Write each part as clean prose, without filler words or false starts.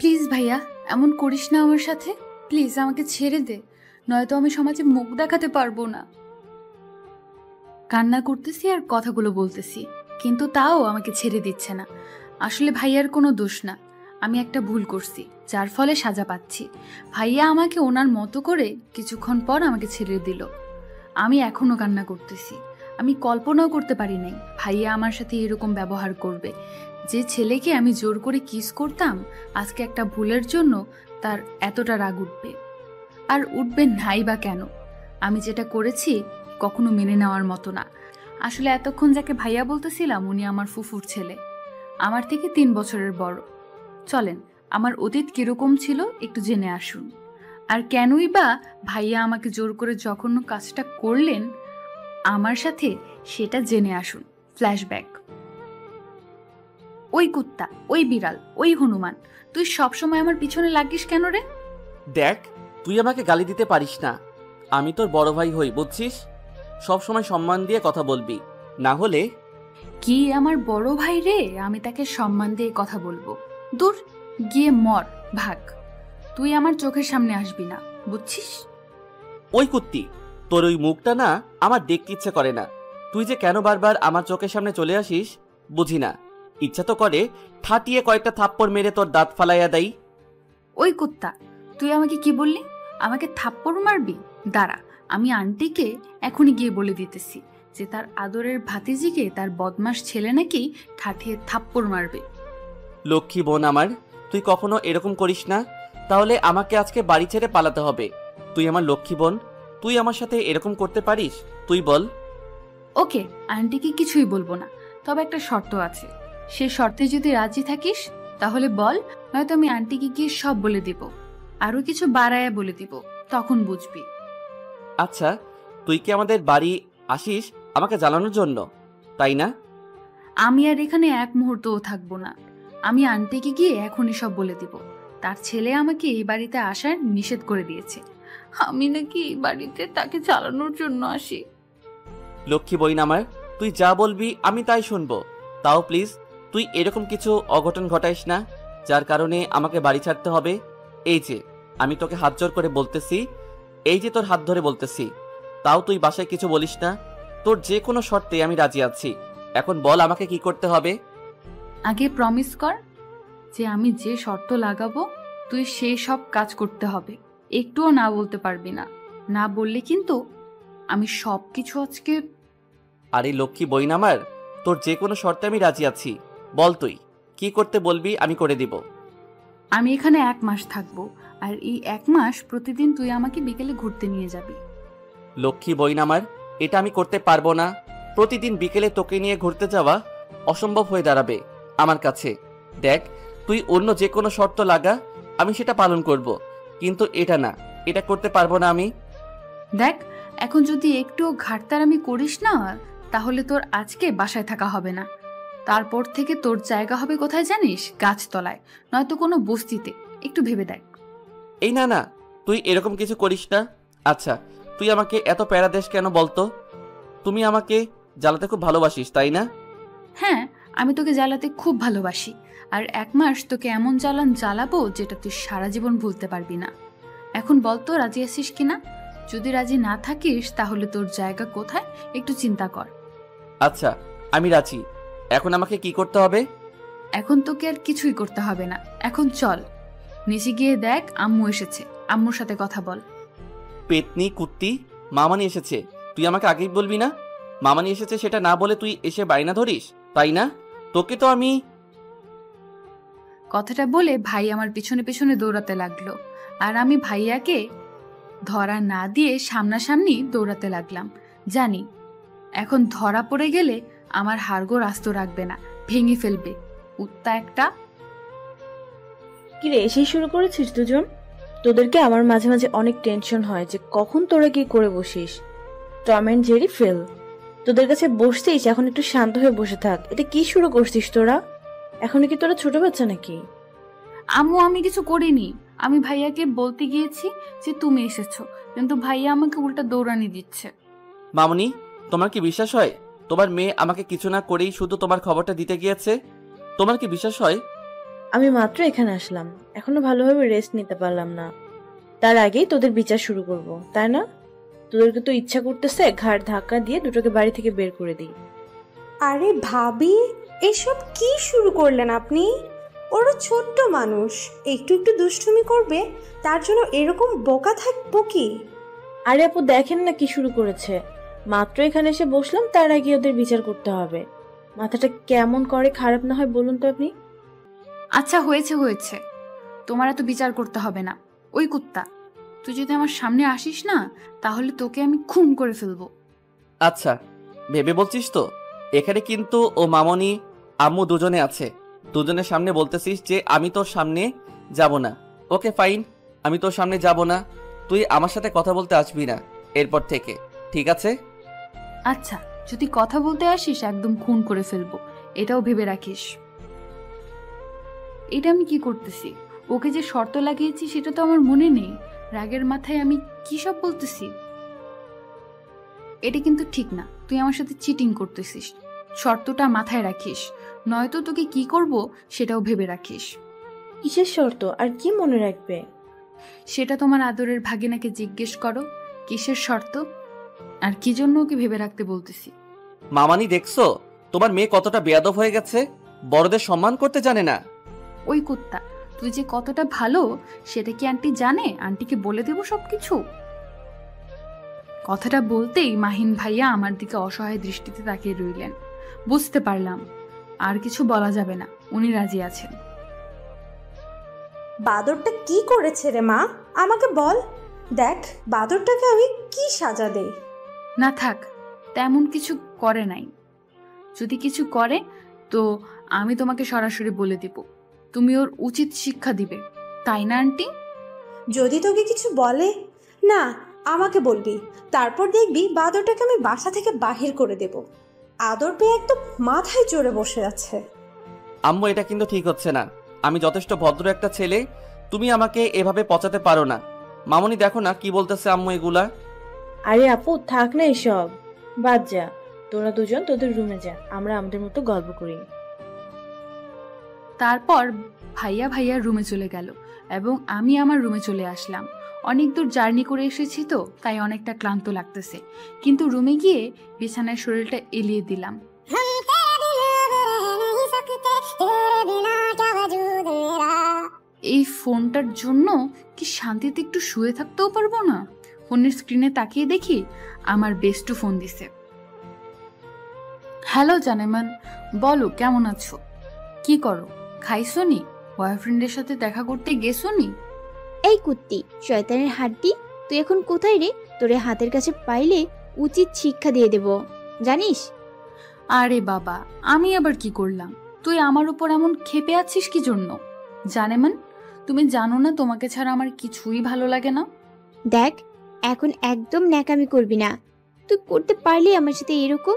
Please ভাইয়া, এমন করিস না আমার সাথে। প্লিজ আমাকে ছেড়ে দে, নয়তো আমি সমাজে মুখ দেখাতে পারবো না। কান্না করতেছি আর কথাগুলো বলতেছি, কিন্তু তাও আমাকে ছেড়ে দিচ্ছে না। আসলে ভাইয়ার কোনো দোষ না, আমি একটা ভুল করছি যার ফলে সাজা পাচ্ছি। ভাইয়া আমাকে ওনার মতো করে কিছুক্ষণ পর আমাকে ছেড়ে দিল। আমি এখনো কান্না করতেছি। আমি কল্পনাও করতে পারি নাই ভাইয়া আমার সাথে এরকম ব্যবহার করবে। যে ছেলেকে আমি জোর করে কিস করতাম, আজকে একটা ভুলের জন্য তার এতটা রাগ উঠবে। আর উঠবে নাই বা কেন? আমি যেটা করেছি কখনো মেনে নেওয়ার মতো না। আসলে এতক্ষণ যাকে ভাইয়া বলতেছিলাম উনি আমার ফুফুর ছেলে, আমার থেকে 3 বছরের বড়। চলেন আমার অতীত কিরকম ছিল একটু জেনে আসুন। আর কেনই বা ভাইয়া আমাকে জোর করে জঘন্য কাজটা করলেন আমার সাথে, সেটা জেনে আসুন। ফ্ল্যাশব্যাক। ওই কুত্তা, ওই বিড়াল, ওই হনুমান, তুই সবসময় আমার পিছনে লাগিস কেন রে? দেখ, তুই আমাকে গালি দিতে পারিস না। আমি তোর বড় ভাই হই, বুঝছিস? সবসময় সম্মান দিয়ে কথা বলবি, না হলে। কি আমার বড় ভাই রে, আমি তাকে সম্মান দিয়ে কথা বলবো? দূর, গিয়ে মর, ভাগ। তুই আমার চোখের সামনে আসবি না, বুঝছিস? ওই কুত্তি, তোর ওই মুখটা না আমার দেখতে ইচ্ছে করে না। তুই যে কেন বারবার আমার চোখের সামনে চলে আসিস বুঝি না। ইচ্ছা তো করে ঠাটিয়ে কয়েকটা থাপ্পড় মেরে তোর দাঁত ফালাইয়া দেই। ওই কুত্তা, তুই আমাকে কি বললি? আমাকে থাপ্পড় মারবি? দাঁড়া, আমি আন্টিকে এখনই গিয়ে বলে দিতেছি যে তার আদরের ভাতিজিকে তার বদমাস ছেলে নাকি ঠাঠিয়ে থাপ্পড় মারবে। লক্ষ্মী বোন আমার, তুই কখনো এরকম করিস না। তাহলে আমাকে আজকে বাড়ি ছেড়ে পালাতে হবে। তুই আমার লক্ষ্মী বোন, তুই আমার সাথে এরকম করতে পারিস? তুই বল। ওকে, আন্টিকে কিছুই বলবো না, তবে একটা শর্ত আছে। সে শর্তে যদি রাজি থাকিস তাহলে বল, নয়তো আমি আন্টিকে গিয়ে সব বলে দিব, আরো কিছু বাড়ায়া বলে দিব, তখন বুঝবি। আচ্ছা, তুই কি আমাদের বাড়ি আসিস আমাকে জ্বালানোর জন্য, তাই না? আমি আর এখানে এক মুহূর্তও থাকবো না। আমি আন্টিকে গিয়ে এখনই সব বলে দিব। তার ছেলে আমাকে এই বাড়িতে আসার নিষেধ করে দিয়েছে। আমি নাকি এই বাড়িতে তাকে চালানোর জন্য আসি। লক্ষ্মী বইন আমার, তুই যা বলবি আমি তাই শুনবো। তাও প্লিজ তুই এরকম কিছু অঘটন ঘটাইস না যার কারণে আমাকে বাড়ি ছাড়তে হবে। এই যে আমি তোকে হাত জোর করে বলতেছি, এই যে তোর হাত ধরে বলতেছি, তাও তুই বাসায় কিছু বলিস না। তোর যে কোনো শর্তে আমি রাজি আছি। এখন বল আমাকে কি করতে হবে। আগে প্রমিস কর যে আমি যে শর্ত লাগাবো তুই সেই সব কাজ করতে হবে। একটুও না বলতে পারবি না। না বললে কিন্তু আমি সবকিছু আজকে। আরে লক্ষ্মী বইন আমার, তোর যে কোনো শর্তে আমি রাজি আছি। বল তুই কি করতে বলবি, আমি করে দিব। আমি এখানে 1 মাস থাকবো, আর এই 1 মাস প্রতিদিন তুই আমাকে বিকেলে ঘুরতে নিয়ে যাবি। লক্ষ্মী বইন আমার, এটা আমি করতে পারবো না। প্রতিদিন বিকেলে তোকে নিয়ে ঘুরতে যাওয়া অসম্ভব হয়ে দাঁড়াবে আমার কাছে। দেখ, তুই অন্য যে কোনো শর্ত লাগা, আমি সেটা পালন করব, কিন্তু এটা না, এটা করতে পারবো না আমি। দেখ, এখন যদি একটুও ঘাটতারামি করিস না, তাহলে তোর আজকে বাসায় থাকা হবে না। তারপর থেকে তোর জায়গা হবে কোথায় জানিস? গাছতলায়, নয়তো কোনো বস্তিতে। একটু ভেবে দেখ। এই না না, তুই এরকম কিছু করিস না। আচ্ছা, তুই আমাকে এত প্যারা দেশ কেন বলতো? তুমি আমাকে জ্বালাতে খুব ভালোবাসিস, তাই না? হ্যাঁ, আমি তোকে জ্বালাতে খুব ভালোবাসি। আর 1 মাস তোকে এমন জ্বালাবো যেটা তুই সারা জীবন ভুলতে পারবি না। এখন বল তো রাজি আছিস কিনা? যদি রাজি না থাকিস তাহলে তোর জায়গা কোথায় একটু চিন্তা কর। আচ্ছা, আমি রাজি। এখন আমাকে কি করতে হবে? এখন তোকে আর কিছুই করতে হবে না। এখন চল, নিচে গিয়ে দেখ আম্মু এসেছে, আম্মুর সাথে কথা বল। পেতনি কুত্তি, মামানি এসেছে। তুই আমাকে আগেই বলবি না? মামানি এসেছে সেটা না বলে তুই এসে বায়না ধরিস, তাই না? তোকে তো আমি। কথাটা বলে ভাই আমার পিছনে পিছনে দৌড়াতে লাগলো, আর আমি ভাইয়াকে ধরা না দিয়ে সামনাসামনি দৌড়াতে লাগলাম। জানি এখন ধরা পড়ে গেলে আমার হাড়গোড় আস্ত রাখবে না, ভেঙে ফেলবে। কুত্তা একটা। কিরে, এসেই শুরু করেছিস দুজন? তোদেরকে আমার মাঝে মাঝে অনেক টেনশন হয় যে কখন তোরা কি করে বসিস। টম এন্ড জেরি ফেল। তোদের কাছে বসছিস, এখন একটু শান্ত হয়ে বসে থাক। এটা কি শুরু করছিস তোরা? এখন কি তোরা ছোট বাচ্চা নাকি? আম্মু, আমি কিছু করিনি। আমি ভাইয়াকে বলতে গিয়েছি যে তুমি এসেছো, কিন্তু ভাইয়া আমাকে উল্টা দৌড়ানি দিচ্ছে। মামনি, তোমার কি বিশ্বাস হয় তোমার মেয়ে আমাকে কিছু না করেই শুধু তোমার খবরটা দিতে গিয়েছে? তোমার কি বিশ্বাস হয়? আমি মাত্র এখানে আসলাম, এখনো ভালোভাবে রেস্ট নিতে পারলাম না। তার আগেই তোদের বিচার শুরু করব, তাই না? তোদেরকে তো ইচ্ছা করতেছে ঘাড় ধাক্কা দিয়ে দুটোকে বাড়ি থেকে বের করে দিই। আরে ভাবি, এসব কি শুরু করলেন আপনি? ওরা ছোট্ট মানুষ, একটু একটু দুষ্টুমি করবে, তার জন্য এরকম বোকা থাকবো কি? আরে আপু দেখেন না কি শুরু করেছে। মাত্র এখানে এসে বসলাম, তার আগে ওদের বিচার করতে হবে। মাথাটা কেমন করে খারাপ না হয় বলুন তো আপনি? আচ্ছা হয়েছে হয়েছে, তোমার এত বিচার করতে হবে না। ওই কুত্তা, তুই যদি আমার সামনে আসিস না, তাহলে তোকে আমি খুন করে ফেলবো। আচ্ছা, ভেবে বলছিস তো? এখানে কিন্তু ও মামনি আম্মু দুজনে আছে। দুজনের সামনে বলতেছিস যে আমি তোর সামনে যাব না। ওকে ফাইন, আমি তোর সামনে যাব না। তুই আমার সাথে কথা বলতে আসবি না এরপর থেকে, ঠিক আছে? আচ্ছা, যদি কথা বলতে আসিস একদম খুন করে ফেলবো, এটাও ভেবে রাখিস। এটা আমি কি করতেছি? ওকে যে শর্ত লাগিয়েছি সেটা তো আমার মনে নেই। রাগের মাথায় আমি কি সব বলতেছি। এটা কিন্তু ঠিক না, তুই আমার সাথে চিটিং করতেছিস। শর্তটা মাথায় রাখিস, নয়তো তোকে কি করব সেটাও ভেবে রাখিস। কিসের শর্ত আর কি মনে রাখবে? সেটা তোমার আদরের ভাগিনাকে জিজ্ঞেস করো কিসের শর্ত আর কি জন্য ওকে ভেবে রাখতে বলতেছি। মামানি দেখছো তোমার মেয়ে কতটা বেয়াদব হয়ে গেছে, বড়দের সম্মান করতে জানে না। ওই কুত্তা, তুই যে কতটা ভালো সেটা কি আন্টি জানে? আন্টিকে বলে দেবো সবকিছু। কথাটা বলতেই মাহিন ভাইয়া আমার দিকে অসহায় দৃষ্টিতে তাকিয়ে রইলেন। বুঝতে পারলাম আর কিছু বলা যাবে না, উনি রাজি আছেন। বাদরটা কি করেছে রে মা, আমাকে বল। দেখ বাদরটাকে আমি কি সাজা দেই। না থাক, তেমন কিছু করে নাই। যদি কিছু করে তো আমি তোমাকে সরাসরি বলে দিব, তুমি ওর উচিত শিক্ষা দিবে, তাই না আন্টি? যদি তোকে কিছু বলে না, আমাকে বলবি, তারপর দেখবি বাদরটাকে আমি বাসা থেকে বাহির করে দেব। আদর পেয়ে একদম মাথায় চড়ে বসে আছে। আম্মু এটা কিন্তু ঠিক হচ্ছে না। আমি যথেষ্ট ভদ্র একটা ছেলে, তুমি আমাকে এভাবে পচাতে পারো না। মামনি দেখো না কি বলতেছে আম্মু এগুলা। আরে আপু থাক না এসব, বাদ যা। তোরা দুজন তোদের রুমে যা, আমরা আমাদের মতো গল্প করি। তারপর ভাইয়া ভাইয়ার রুমে চলে গেল এবং আমি আমার রুমে চলে আসলাম। অনেক দূর জার্নি করে এসেছি তো, তাই অনেকটা ক্লান্ত লাগতেছে। কিন্তু রুমে গিয়ে বিছানায় শরীরটা এলিয়ে দিলাম। এই ফোনটার জন্য কি শান্তিতে একটু শুয়ে থাকতেও পারবো না? ফোনের স্ক্রিনে তাকিয়ে দেখি আমার বেস্টু ফোন দিছে। হ্যালো জানেমান, বলো কেমন আছো? কি করো? খাইছো নি? বয়ফ্রেন্ডের সাথে দেখা করতে গেছো নি? এই কুত্তি, শয়তানের হাড্ডি, তুই এখন কোথায় রে? তোরে হাতের কাছে পাইলে উচিত শিক্ষা দিয়ে দেব, জানিস? আরে বাবা, আমি আবার কি করলাম? তুই আমার উপর এমন ক্ষেপে আছিস কি জন্য? জানেমান, তুমি জানো না তোমাকে ছাড়া আমার কিছুই ভালো লাগে না। দেখ, এখন একদম ন্যাকামি করবি না। তুই করতে পারলি আমার সাথে এরকম?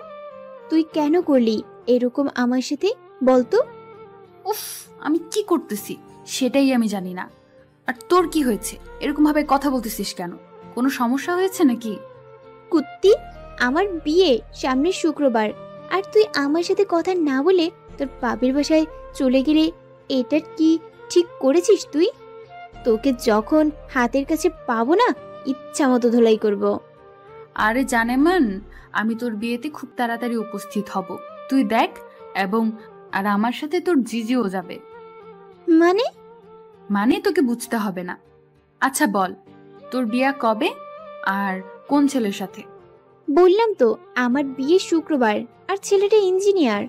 তুই কেন করলি এরকম আমার সাথে বলতো? উফ, আমি কি করতেছি সেটাই আমি জানি না। আর তোর কি হয়েছে? এরকম ভাবে কথা বলতেছিস কেন? কোনো সমস্যা হয়েছে নাকি? কুত্তি, আমার বিয়ে সামনের শুক্রবার, আর তুই আমার সাথে কথা না বলে তোর বাপের বাসায় চলে গেলে এটা কি ঠিক করেছিস তুই? তোকে যখন হাতের কাছে পাবো না, ইচ্ছা মতো ধোলাই করব। আরে জানেমান, আমি তোর বিয়েতে খুব তাড়াতাড়ি উপস্থিত হব, তুই দেখ। এবং আর আমার সাথে তোর জিজিও যাবে। মানে? মানে তোকে বুঝতে হবে না। আচ্ছা বল, তোর বিয়ে কবে আর কোন ছেলের সাথে? বললাম তো আমার বিয়ে শুক্রবার, আর ছেলেটা ইঞ্জিনিয়ার।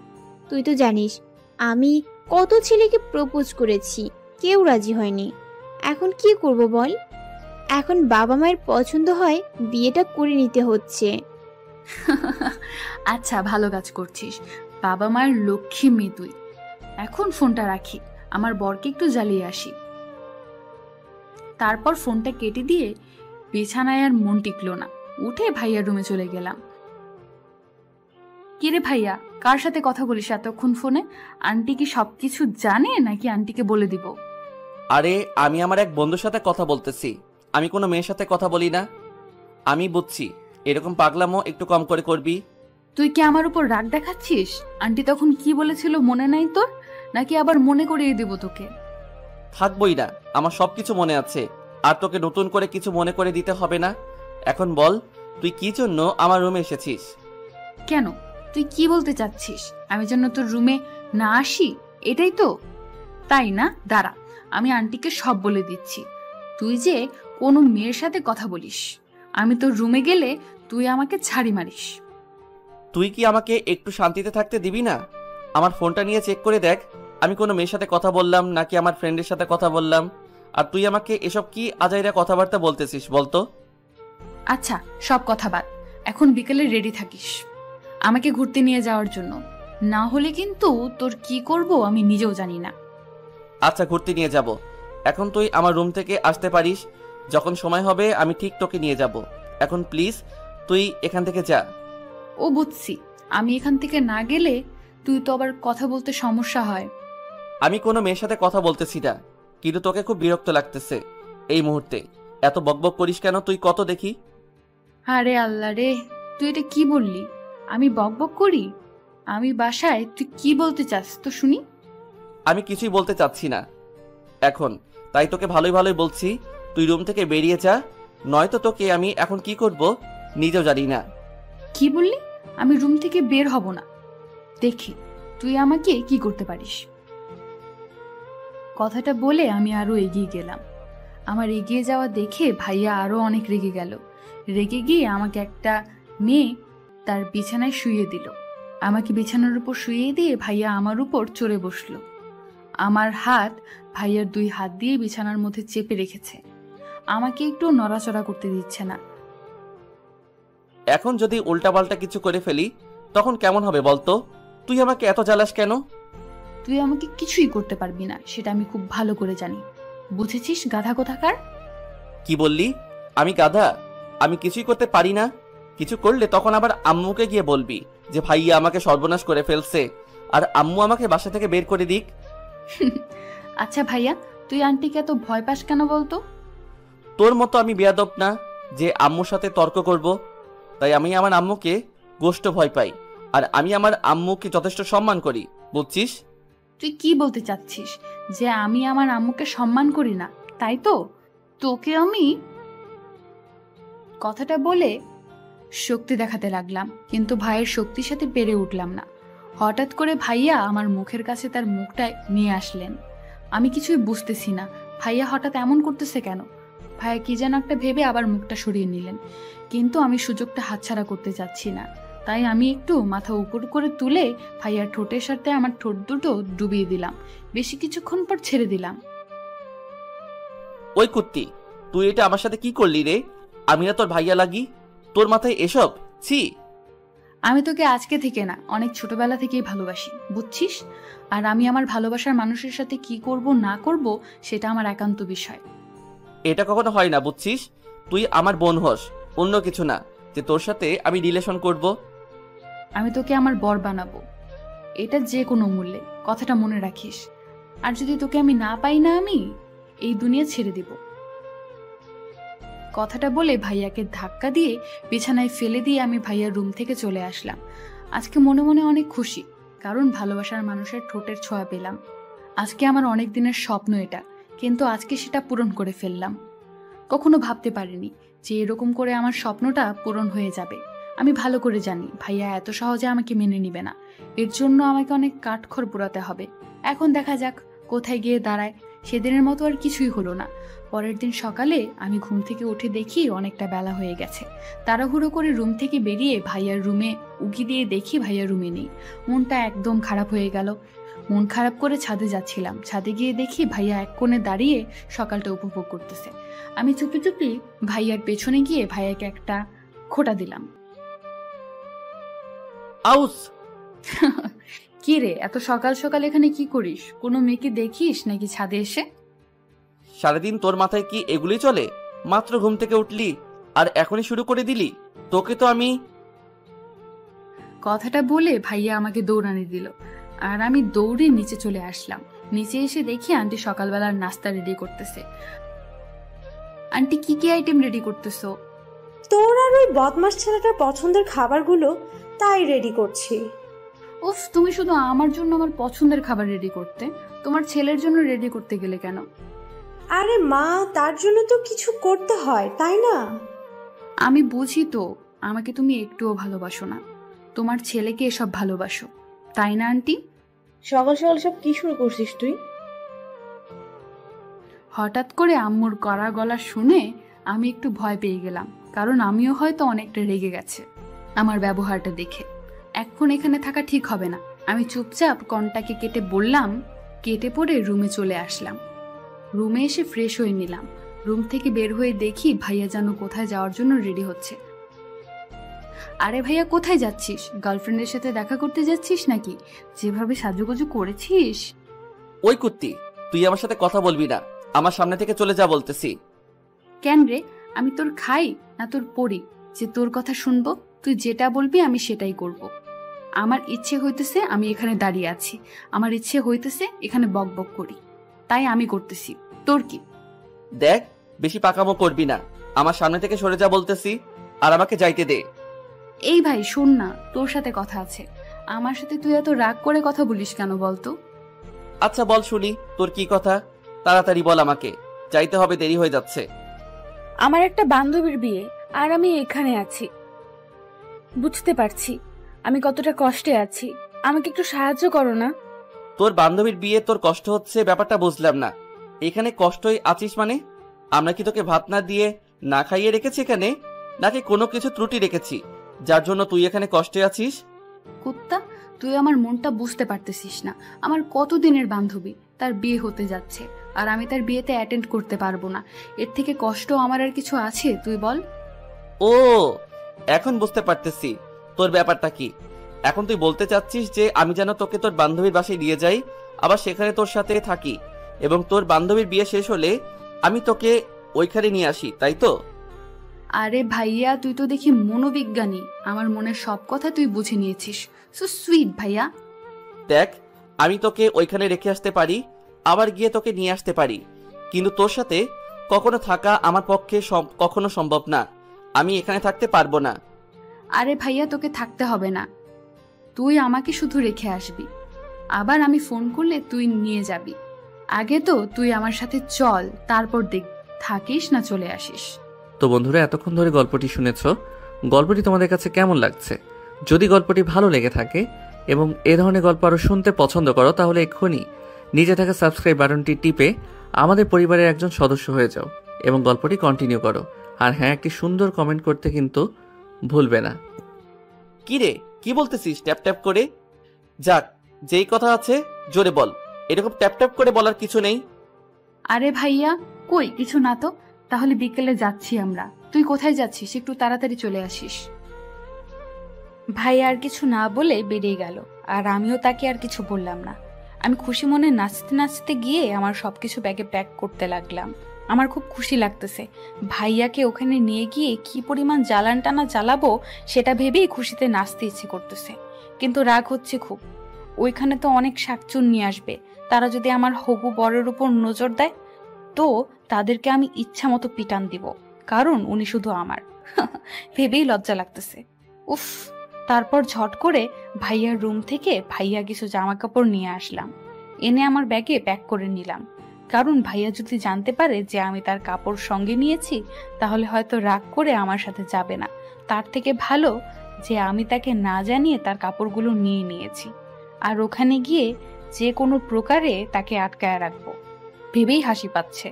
তুই তো জানিস আমি কত ছেলেকে প্রপোজ করেছি, কেউ রাজি হয়নি। এখন কি করব বল? এখন বাবা মায়ের পছন্দ হয় বিয়েটা করে নিতে হচ্ছে। আচ্ছা, ভালো কাজ করছিস, বাবা মায়ের লক্ষ্মী মেয়ে তুই। এখন ফোনটা রাখি, আমার বরকে একটু জ্বালিয়ে আসি। তারপর ফোনটা কেটে দিয়ে বিছানায় আর মন টিকলো না, উঠে ভাইয়ার রুমে চলে গেলাম। কিরে ভাইয়া, কার সাথে কথা বলিস এতক্ষণ ফোনে? আন্টি কি সবকিছু জানে নাকি আন্টিকে বলে দিব? আরে আমি আমার এক বন্ধুর সাথে কথা বলতেছি, আমি কোনো মেয়ের সাথে কথা বলি না। আমি বুঝছি, এরকম পাগলামো একটু কম করে করবি। তুই কি আমার উপর রাগ দেখাচ্ছিস? আন্টি তখন কি বলেছিল মনে নাই তোর? নাকি আবার মনে করিয়ে দেব তোকে? থাকবই না, আমার সবকিছু মনে আছে, আর তোকে নতুন করে কিছু মনে করে দিতে হবে না। এখন বল, তুই কি জন্য আমার রুমে এসেছিস? কেন, তুই কি বলতে চাচ্ছিস? আমি যেন তোর রুমে না আসি, এটাই তো? তাই না? দাঁড়া, আমি আন্টিকে সব বলে দিচ্ছি। তুই যে কোনো মেয়ের সাথে কথা বলিস, আমি তোর রুমে গেলে তুই আমাকে ছাড়ি মারিস। তুই কি আমাকে একটু শান্তিতে থাকতে দিবি না? আমার ফোনটা নিয়ে চেক করে দেখ, আমি কোনো মেয়ের সাথে কথা বললাম নাকি আমার ফ্রেন্ডের সাথে কথা বললাম। আর তুই আমাকে এসব কি আজাইরা কথাবার্তা বলতেছিস বলতো? আচ্ছা, সব কথা বাদ, এখন বিকেলে রেডি থাকিস আমাকে ঘুরতে নিয়ে যাওয়ার জন্য। না হলে কিন্তু তোর কি করব আমি নিজেও জানি না। আচ্ছা, ঘুরতে নিয়ে যাব। এখন তুই আমার রুম থেকে আসতে পারিস, যখন সময় হবে আমি ঠিক তোকে নিয়ে যাব। এখন প্লিজ তুই এখান থেকে যা। ও বুঝছি, আমি এখান থেকে না গেলে তুই তো আবার কথা বলতে সমস্যা হয়। আমি কোনো মেয়ের সাথে কথা বলতেছি না, কিন্তু তোকে খুব বিরক্ত লাগতেছে এই মুহূর্তে। এত বকবক করিস কেন তুই? কত দেখি। আরে আল্লাহ রে, তুই এটা কি বললি? আমি বকবক করি? আমি বাসায়, তুই কি বলতে চাস তো শুনি। আমি কিছুই বলতে চাচ্ছি না এখন, তাই তোকে ভালোই ভালোই বলছি, তুই রুম থেকে বেরিয়ে যা, নয়তো তোকে আমি এখন কি করব নিজেও জানি না। কি বললি? আমি রুম থেকে বের হব না, দেখি তুই আমাকে কি করতে পারিস। কথাটা বলে আমি আরো এগিয়ে গেলাম। আমার এগিয়ে যাওয়া দেখে ভাইয়া আরো অনেক রেগে গেল। রেগে গিয়ে আমাকে একটা মেয়ে তার বিছানায় শুইয়ে দিল। আমাকে বিছানার উপর শুইয়ে দিয়ে ভাইয়া আমার উপর চড়ে বসলো। আমার হাত ভাইয়ার 2 হাত দিয়ে বিছানার মধ্যে চেপে রেখেছে, আমাকে একটু নড়াচড়া করতে দিচ্ছে না। এখন যদি উল্টাপাল্টা কিছু করে ফেলি তখন কেমন হবে বলতো? তুই আমাকে এত জ্বালাস কেন? তুই আমাকে কিছুই করতে পারবি না, সেটা আমি খুব ভালো করে জানি। বুঝেছিস গাধা কোথাকার? কি বললি? আমি গাধা? আমি কিছুই করতে পারি না? কিছু করলে তখন আবার আম্মুকে গিয়ে বলবি যে ভাইয়া আমাকে সর্বনাশ করে ফেলছে, আর আম্মু আমাকে বাসা থেকে বের করে দিক। আচ্ছা ভাইয়া, তুই আন্টিকে এত ভয় পাস কেন বলতো? তোর মতো আমি বেয়াদব না যে আম্মুর সাথে তর্ক করব। তাই আমি আমার আম্মুকে গোষ্ঠ ভয় পাই, আর আমি আমার আম্মুকে যথেষ্ট সম্মান করি, বুঝছিস? তুই কি বলতে চাচ্ছিস? যে আমি আমার আম্মুকে সম্মান করি না, তাই তো? তোকে আমি... কথাটা বলে শক্তি দেখাতে লাগলাম, কিন্তু ভাইয়ের শক্তির সাথে পেরে উঠলাম না। হঠাৎ করে ভাইয়া আমার মুখের কাছে তার মুখটা নিয়ে আসলেন। আমি কিছুই বুঝতেছি না, ভাইয়া হঠাৎ এমন করতেছে কেন। ভাইয়া কি যেন একটা ভেবে আবার মুখটা সরিয়ে নিলেন, কিন্তু আমি সুযোগটা হাতছাড়া করতে চাচ্ছি না। তাই আমি একটু মাথা উপর করে তুলে ভাইয়ার ঠোঁটের সাথে আমার ঠোঁট দুটো ডুবিয়ে দিলাম। বেশি কিছুক্ষণ পর ছেড়ে দিলাম। ওই কুত্তি, তুই এটা আমার সাথে কি করলি রে? আমি না তোর ভাইয়া লাগি? তোর মাথায় এসব? ছি! আমি তোকে আজকে থেকে না, অনেক ছোটবেলা থেকেই ভালোবাসি, বুঝছিস? আর আমি আমার ভালোবাসার মানুষের সাথে কি করব না করব সেটা আমার একান্ত বিষয়। এটা কখনো হয় না, বুঝছিস? তুই আমার বোন হস, অন্য কিছু না যে তোর সাথে আমি রিলেশন করব। আমি তোকে আমার বর বানাবো, এটা যে কোনো মূল্যে, কথাটা মনে রাখিস। আর যদি তোকে আমি না পাই না, আমি এই দুনিয়া ছেড়ে দিব। কথাটা বলে ভাইয়াকে ধাক্কা দিয়ে বিছানায় ফেলে দিয়ে আমি ভাইয়ার রুম থেকে চলে আসলাম। আজকে মনে মনে অনেক খুশি, কারণ ভালোবাসার মানুষের ঠোঁটের ছোঁয়া পেলাম। আজকে আমার অনেক দিনের স্বপ্ন এটা, কিন্তু আজকে সেটা পূরণ করে ফেললাম। কখনো ভাবতে পারিনি যে এরকম করে আমার স্বপ্নটা পূরণ হয়ে যাবে। আমি ভালো করে জানি ভাইয়া এত সহজে আমাকে মেনে নিবে না, এর জন্য আমাকে অনেক কাঠখড় পোড়াতে হবে। এখন দেখা যাক কোথায় গিয়ে দাঁড়ায়। সেদিনের মতো আর কিছুই হলো না। পরের দিন সকালে আমি ঘুম থেকে উঠে দেখি অনেকটা বেলা হয়ে গেছে। তাড়াহুড়ো করে রুম থেকে বেরিয়ে ভাইয়ার রুমে উকি দিয়ে দেখি ভাইয়ার রুমে নেই। মনটা একদম খারাপ হয়ে গেল। মন খারাপ করে ছাদে যাচ্ছিলাম। ছাদে গিয়ে দেখি ভাইয়া এক কোণে দাঁড়িয়ে সকালটা উপভোগ করতেছে। আমি চুপি চুপি ভাইয়ার পেছনে গিয়ে ভাইয়াকে একটা খোঁটা দিলাম। আউস! কি রে, এত সকাল সকাল এখানে কি করিস? কোনো মেয়েকে দেখিস নাকি ছাদে এসে? সারাদিন তোর মাথায় কি এগুলি চলে? মাত্র ঘুম থেকে উঠলি আর এখনই শুরু করে দিলি? তোকে তো আমি... কথাটা বলে ভাইয়া আমাকে দৌড়ানি দিল, আর আমি দৌড়ে নিচে চলে আসলাম। নিচে এসে দেখি আন্টি সকালবেলার নাস্তা রেডি করতেছে। আন্টি কি কি আইটেম রেডি করতেছো? তোর আর ওই বদমাস ছেলেটার পছন্দের খাবারগুলো তাই রেডি করছি। উফ, তুমি শুধু আমার জন্য আমার পছন্দের খাবার রেডি করতে, তোমার ছেলের জন্য রেডি করতে গেলে কেন? আরে মা, তার জন্য তো কিছু করতে হয়, তাই না? আমি বুঝি তো আমাকে তুমি একটুও ভালোবাসো না, তোমার ছেলেকে এসব ভালোবাসো, তাই না আন্টি? সকাল সকাল সব কি শুরু করছিস তুই? হঠাৎ করে আম্মুর কড়া গলা শুনে আমি একটু ভয় পেয়ে গেলাম, কারণ আমিও হয়তো অনেকটা রেগে গেছে আমার ব্যবহারটা দেখে। এখন এখানে থাকা ঠিক হবে না। আমি চুপচাপ কনটাকে কেটে বললাম, কেটে পড়ে রুমে চলে আসলাম। রুমে এসে ফ্রেশ হয়ে নিলাম। রুম থেকে বের হয়ে দেখি ভাইয়া যেন কোথায় যাওয়ার জন্য রেডি হচ্ছে। আরে ভাইয়া, কোথায় যাচ্ছিস? গার্লফ্রেন্ডের সাথে দেখা করতে যাচ্ছিস নাকি? যেভাবে সাজুগুজু করেছিস। ওই কুত্তি, তুই আমার সাথে কথা বলবি না, আমার সামনে থেকে চলে যা বলতেছি। কেন রে, আমি তোর খাই না তোর পড়ি যে তোর কথা শুনবো? তুই যেটা বলবি আমি সেটাই করব। আমার ইচ্ছে হইতেছে আমি এখানে দাঁড়িয়ে আছি, আমার ইচ্ছে হইতেছে এখানে বক বক করি, তাই আমি করতেছি। তোর কি? দেখ, বেশি পাকামো করবি না, আমার সামনে থেকে সরে যা বলতেছি, আর আমাকে যাইতে দে। এই ভাই শোন না, তোর সাথে কথা আছে। আমার সাথে তুই এত রাগ করে কথা বলিস কেন বলতো? আচ্ছা বল শুনি, তোর কি কথা? তাড়াতাড়ি বল, আমাকে যাইতে হবে, দেরি হয়ে যাচ্ছে। আমার একটা বান্ধবীর বিয়ে, আর আমি এখানে আছি। বুঝতে পারছি আমি কতটা কষ্টে আছি, আমাকে একটু সাহায্য করো না? তোর বান্ধবীর বিয়ে, তোর কষ্ট হচ্ছে, ব্যাপারটা বুঝলাম না। এখানে কষ্টই আছিস মানে? আমরা কি তোকে ভাত না দিয়ে না খাইয়ে রেখেছি এখানে, নাকি কোনো কিছু ত্রুটি রেখেছি যার জন্য তুই এখানে কষ্টে আছিস? কুত্তা, তুই আমার মনটা বুঝতে পারতেছিস না। আমার কতদিনের বান্ধবী, তার বিয়ে হতে যাচ্ছে, আর আমি তার বিয়েতে অ্যাটেন্ড করতে পারবো না। এর থেকে কষ্ট আমার আর কিছু আছে তুই বল? ও, এখন বুঝতে পারতেছি তোর ব্যাপারটা কি। এখন তুই বলতে চাচ্ছিস যে আমি যেন তোকে তোর বান্ধবীর বাসায় নিয়ে যাই, আবার সেখানে তোর সাথে থাকি, এবং তোর বান্ধবীর বিয়ে শেষ হলে আমি তোকে ওইখানে নিয়ে আসি, তাই তো? আরে ভাইয়া, তুই তো দেখি মনোবিজ্ঞানী, আমার মনের সব কথা তুই বুঝে নিয়েছিস। সো সুইট ভাইয়া। দেখ, আমি তোকে ওইখানে রেখে আসতে পারি, আবার গিয়ে তোকে নিয়ে আসতে পারি, কিন্তু তোর সাথে কখনো থাকা আমার পক্ষে কখনো সম্ভব না। আমি এখানে থাকতে পারবো না। আরে ভাইয়া, তোকে থাকতে হবে না, তুই আমাকে শুধু রেখে আসবি, আবার আমি ফোন করলে তুই নিয়ে যাবি। আগে তো তুই আমার সাথে চল, তারপর দেখ থাকিস না চলে আসিস। তো বন্ধুরা, এতক্ষণ ধরে গল্পটি শুনেছ। গল্পটি তোমাদের কাছে কেমন লাগছে? যদি গল্পটি ভালো লেগে থাকে এবং এ ধরনের গল্প আরও শুনতে পছন্দ করো, তাহলে এক্ষুনি নিচে থাকা সাবস্ক্রাইব বাটনটি টিপে আমাদের পরিবারের একজন সদস্য হয়ে যাও এবং গল্পটি কন্টিনিউ করো। আর হ্যাঁ, একটি সুন্দর কমেন্ট করতে কিন্তু ভুলবে না। কি রে, কি বলতেছিস ট্যাপ ট্যাপ করে? যাক, যেই কথা আছে জোরে বল, এরকম ট্যাপ ট্যাপ করে বলার কিছু নেই। আরে ভাইয়া, কই কিছু না তো। তাহলে বিকেলে যাচ্ছি আমরা, তুই কোথায় যাচ্ছিস? একটু তাড়াতাড়ি চলে আসিস। ভাইয়া আর কিছু না বলে বেরিয়ে গেল, আর আমিও তাকে আর কিছু বললাম না। আমি খুশি মনে নাচতে নাচতে গিয়ে আমার সবকিছু ব্যাগে প্যাক করতে লাগলাম। আমার খুব খুশি লাগতেছে। ভাইয়াকে ওখানে নিয়ে গিয়ে কি পরিমাণ জ্বালান টানা জ্বালাবো সেটা ভেবেই খুশিতে নাচতে ইচ্ছে করতেছে, কিন্তু রাগ হচ্ছে খুব। ওইখানে তো অনেক শাকচুন নিয়ে আসবে, তারা যদি আমার হবু বরের উপর নজর দেয় তো তাদেরকে আমি ইচ্ছা মতো পিটান দিব, কারণ উনি শুধু আমার। ভেবেই লজ্জা লাগতেছে। উফ। তারপর ঝট করে ভাইয়ার রুম থেকে ভাইয়া কিছু জামা কাপড় নিয়ে আসলাম, এনে আমার ব্যাগে প্যাক করে নিলাম। কারণ ভাইয়া যদি জানতে পারে যে আমি তার কাপড় সঙ্গে নিয়েছি, তাহলে হয়তো রাগ করে আমার সাথে যাবে না। তার থেকে ভালো যে আমি তাকে না জানিয়ে তার কাপড়গুলো নিয়ে নিয়েছি, আর ওখানে গিয়ে যে কোনো প্রকারে তাকে আটকায় রাখবো। ভেবেই হাসি পাচ্ছে।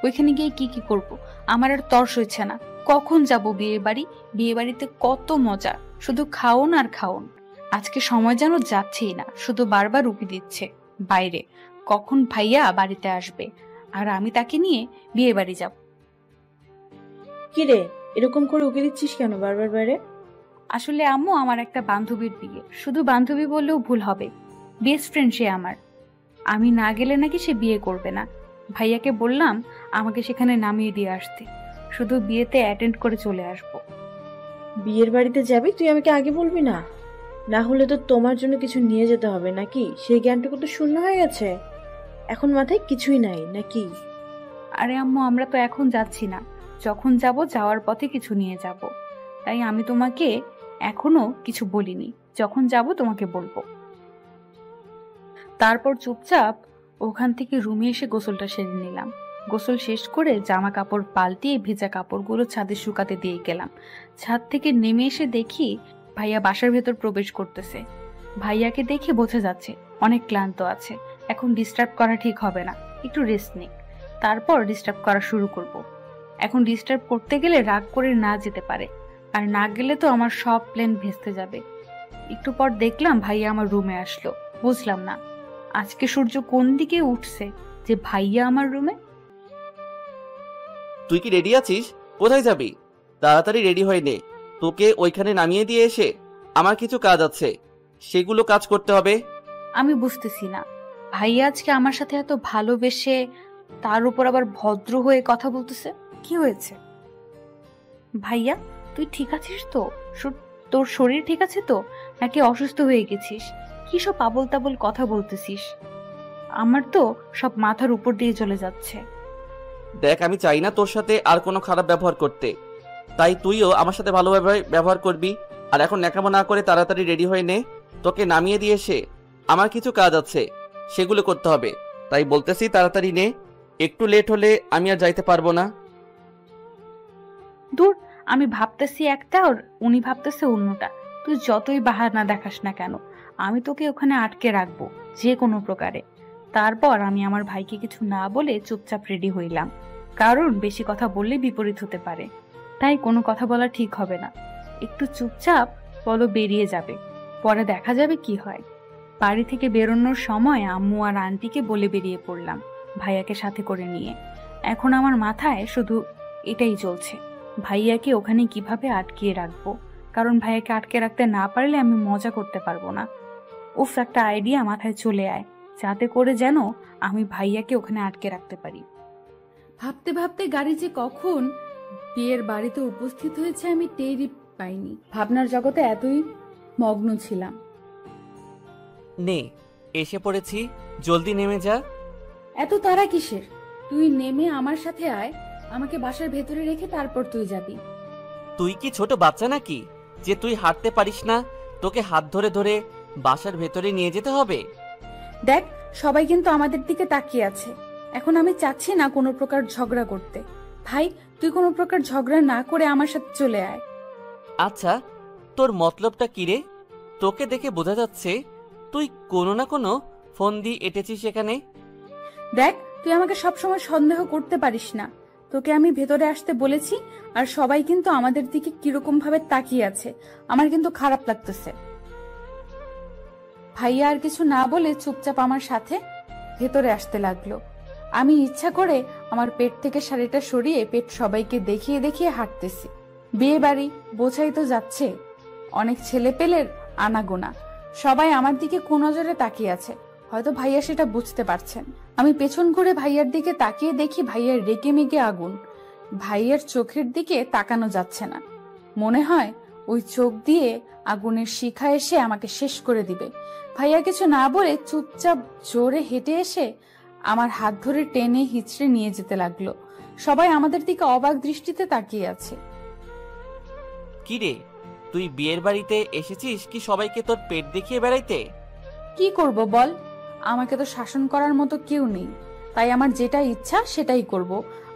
ওইখানে গিয়ে কি কি করব আমার আর তর্স হচ্ছে না। কখন যাব বিয়ে বাড়ি? বিয়ে বাড়িতে কত মজা, শুধু খাওন আর খাওন। আজকে সময় যেন যাচ্ছেই না, শুধু বারবার উকি দিচ্ছে বাইরে কখন ভাইয়া বাড়িতে আসবে আর আমি তাকে নিয়ে বিয়ে বাড়ি যাব। কিরে, এরকম করে উকি দিচ্ছিস কেন বারবার বাইরে? আসলে আম্মু, আমার একটা বান্ধবীর বিয়ে, শুধু বান্ধবী বললেও ভুল হবে, বেস্ট ফ্রেন্ড সে আমার। আমি না গেলে নাকি সে বিয়ে করবে না। ভাইয়াকে বললাম আমাকে সেখানে নামিয়ে দিয়ে আসতে, শুধু বিয়েতে অ্যাটেন্ড করে চলে আসবো। বিয়ের বাড়িতে যাবি? তুই আমাকে আগে বলবি না? না হলে তো তোমার জন্য কিছু নিয়ে যেতে হবে নাকি? সেই জ্ঞানটুকু তো শূন্য হয়ে গেছে, এখন মাথায় কিছুই নাই নাকি? আরে আম্মু, আমরা তো এখন যাচ্ছি না, যখন যাব যাওয়ার পথে কিছু নিয়ে যাব, তাই আমি তোমাকে এখনো কিছু বলিনি। যখন যাব তোমাকে বলবো। তারপর চুপচাপ ওখান থেকে রুমে এসে গোসলটা সেরে নিলাম। গোসল শেষ করে জামা কাপড় পাল্টিয়ে ভেজা কাপড়গুলো ছাদে শুকাতে দিয়ে গেলাম। ছাদ থেকে নেমে এসে দেখি ভাইয়া বাসার ভেতর প্রবেশ করতেছে। ভাইয়াকে দেখে বোঝা যাচ্ছে অনেক ক্লান্ত আছে, এখন ডিস্টার্ব করা ঠিক হবে না, একটু রেস্ট নিক, তারপর ডিস্টার্ব করা শুরু করব। এখন ডিস্টার্ব করতে গেলে রাগ করে না যেতে পারে, আর না গেলে তো আমার সব প্ল্যান ভেস্তে যাবে। একটু পর দেখলাম ভাইয়া আমার রুমে আসলো। বুঝলাম না আজকে সূর্য কোন দিকে উঠছে যে ভাইয়া আমার রুমে। তুই কি রেডি আছিস? কোথায় যাবি? তাড়াতাড়ি রেডি হয়ে নে, তোকে ওইখানে নামিয়ে দিয়ে এসে আমার কিছু কাজ আছে, সেগুলো কাজ করতে হবে। আমি বুঝতেছি না, ভাইয়া আজকে আমার সাথে এত ভালোবেসে তার উপর আবার ভদ্র হয়ে কথা বলতেছে, কি হয়েছে? ভাইয়া তুই ঠিক আছিস তো? তোর শরীর ঠিক আছে তো, নাকি অসুস্থ হয়ে গেছিস? কি সব আবল তাবল কথা বলতেছিস? আমার তো সব মাথার উপর দিয়ে চলে যাচ্ছে। দেখ, আমি চাই না তোর সাথে আর কোনো খারাপ ব্যবহার করতে, তাই তুইও আমার সাথে ভালোভাবে ব্যবহার করবি। আর এখন ন্যাকামো না করে তাড়াতাড়ি রেডি হয়ে নে, তোকে নামিয়ে দিয়ে এসে আমার কিছু কাজ আছে, সেগুলো করতে হবে। তাই বলতেছি তাড়াতাড়ি নে, একটু লেট হলে আমি আর যাইতে পারবো না। দূর, আমি ভাবতেছি একটা আর উনি ভাবতেছে অন্যটা। তুই যতই বাহানা দেখাস না কেন, আমি তোকে ওখানে আটকে রাখবো যে কোনো প্রকারে। তারপর আমি আমার ভাইকে কিছু না বলে চুপচাপ রেডি হইলাম, কারণ বেশি কথা বললে বিপরীত হতে পারে, তাই কোনো কথা বলা ঠিক হবে না। একটু চুপচাপ বলো বেরিয়ে যাবে, পরে দেখা যাবে কি হয়। বাড়ি থেকে বেরোনোর সময় আম্মু আর আন্টিকে বলে বেরিয়ে পড়লাম ভাইয়াকে সাথে করে নিয়ে। এখন আমার মাথায় শুধু এটাই চলছে, ভাইয়াকে ওখানে কিভাবে আটকিয়ে রাখবো, কারণ ভাইয়াকে আটকে রাখতে না পারলে আমি মজা করতে পারবো না। উফ, একটা আইডিয়া মাথায় চলে আয়, যাতে করে যেন আমি ভাইয়াকে ওখানে আটকে রাখতে পারি। ভাবতে ভাবতে গাড়ি যে কখন বিয়ের বাড়িতে উপস্থিত হয়েছে আমি টেরই পাইনি। ভাবনার জগতে এতই মগ্ন ছিলাম। নে, এসে পড়েছি, জলদি নেমে যা। এত তাড়া কিসের? তুই নেমে আমার সাথে আয়, আমাকে বাসার ভেতরে রেখে তারপর তুই যাবি। তুই কি ছোট বাচ্চা নাকি যে তুই হাঁটতে পারিস না, তোকে হাত ধরে ধরে বাসার ভেতরে নিয়ে যেতে হবে? দেখ, সবাই কিন্তু আমাদের দিকে তাকিয়ে আছে। এখন আমি চাচ্ছি না কোনো প্রকার ঝগড়া করতে। ভাই, তুই কোনো প্রকার ঝগড়া না করে আমার সাথে চলে আয়। আচ্ছা, তোর মতলবটা কি রে? তোকে দেখে বোঝা যাচ্ছে তুই কোনো না কোনো ফোন দিয়ে এঁটেছিস এখানে। দেখ, তুই আমাকে সবসময় সন্দেহ করতে পারিস না। তোকে আমি ভেতরে আসতে বলেছি, আর সবাই কিন্তু আমাদের দিকে কিরকম ভাবে তাকিয়ে আছে, আমার কিন্তু খারাপ লাগতেছে। ভাইয়া আর কিছু না বলে চুপচাপ আমার সাথে ভেতরে আসতে লাগলো। আমি ইচ্ছা করে আমার পেট থেকে শাড়িটা সরিয়ে পেট সবাইকে দেখিয়ে দেখিয়ে হাঁটতেছি। বিয়ে বাড়ি, বোঝাই তো যাচ্ছে অনেক ছেলে পেলের আনাগোনা, সবাই আমার দিকে কোন নজরে তাকিয়ে আছে। হয়তো ভাইয়া সেটা বুঝতে পারছেন। আমি পেছন করে ভাইয়ার দিকে তাকিয়ে দেখি ভাইয়ার রেগে মেগে আগুন। ভাইয়ার চোখের দিকে তাকানো যাচ্ছে না, মনে হয় ওই চোখ দিয়ে আগুনের শিখা এসে আমাকে শেষ করে দিবে। ভাইয়া কিছু না বলে চুপচাপ জোরে হেঁটে এসে আমার হাত ধরে টেনে হিচড়ে নিয়ে যেতে লাগলো। সবাই আমাদের দিকে অবাক দৃষ্টিতে তাকিয়ে আছে। কি রে, তুই বিয়ের বাড়িতে এসেছিস কি সবাইকে তোর পেট দেখিয়ে বেড়াইতে? কি করব বল, আমাকে তো শাসন করার মতো কেউ নেই, তাই আমার যেটা ইচ্ছা সেটাই করব।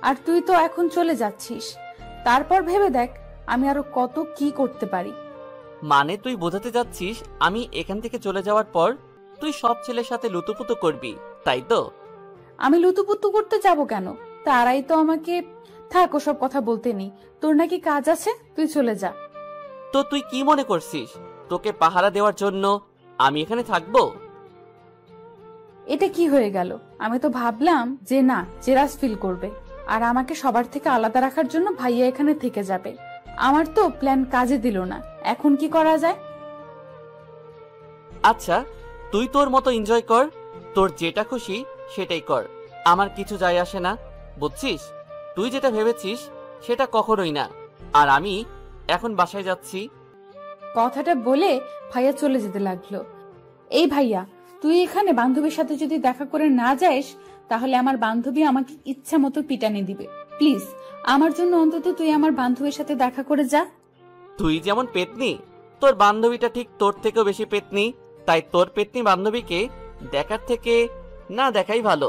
আর তুই তো এখন চলে যাচ্ছিস, তারপর ভেবে দেখ আমি আরো কত কি করতে পারি। মানে তুই বোঝাতে যাচ্ছিস আমি এখান থেকে চলে যাওয়ার পর তুই সব ছেলের সাথে লুতুপুতু করবি, তাই তো? আমি লুতুপুতু করতে যাব কেন? তারাই তো আমাকে। থাক, ওসব কথা বলতে নেই, তোর নাকি কাজ আছে, তুই চলে যা। তো তুই কি মনে করছিস তোকে পাহারা দেওয়ার জন্য আমি এখানে থাকবো? এটা কি হয়ে গেল? আমি তো ভাবলাম যে না, জেরাস ফিল করবে আর আমাকে সবার থেকে আলাদা রাখার জন্য ভাইয়া এখানে থেকে যাবে। আমার তো প্ল্যান কাজে দিল না, এখন কি করা যায়? আচ্ছা, তুই তোর মতো এনজয় কর, তোর যেটা খুশি সেটাই কর, আমার কিছু যায় আসে না, বুঝছিস? তুই যেটা ভেবেছিস সেটা কখনোই না। আর আমি এখন বাসায় যাচ্ছি। কথাটা বলে ভাইয়া চলে যেতে লাগলো। এই ভাইয়া, তুই এখানে বান্ধবীর সাথে যদি দেখা করে না যাস, তাহলে আমার বান্ধবী আমাকে ইচ্ছা মতো পিটানি দিবে। প্লিজ, আমার জন্য অন্তত তুই আমার বান্ধবীর সাথে দেখা করে যা। তুই যেমন পেতনি, তোর বান্ধবীটা ঠিক তোর থেকেও বেশি পেতনি, তাই তোর পেতনি বান্ধবীকে দেখার থেকে না দেখাই ভালো।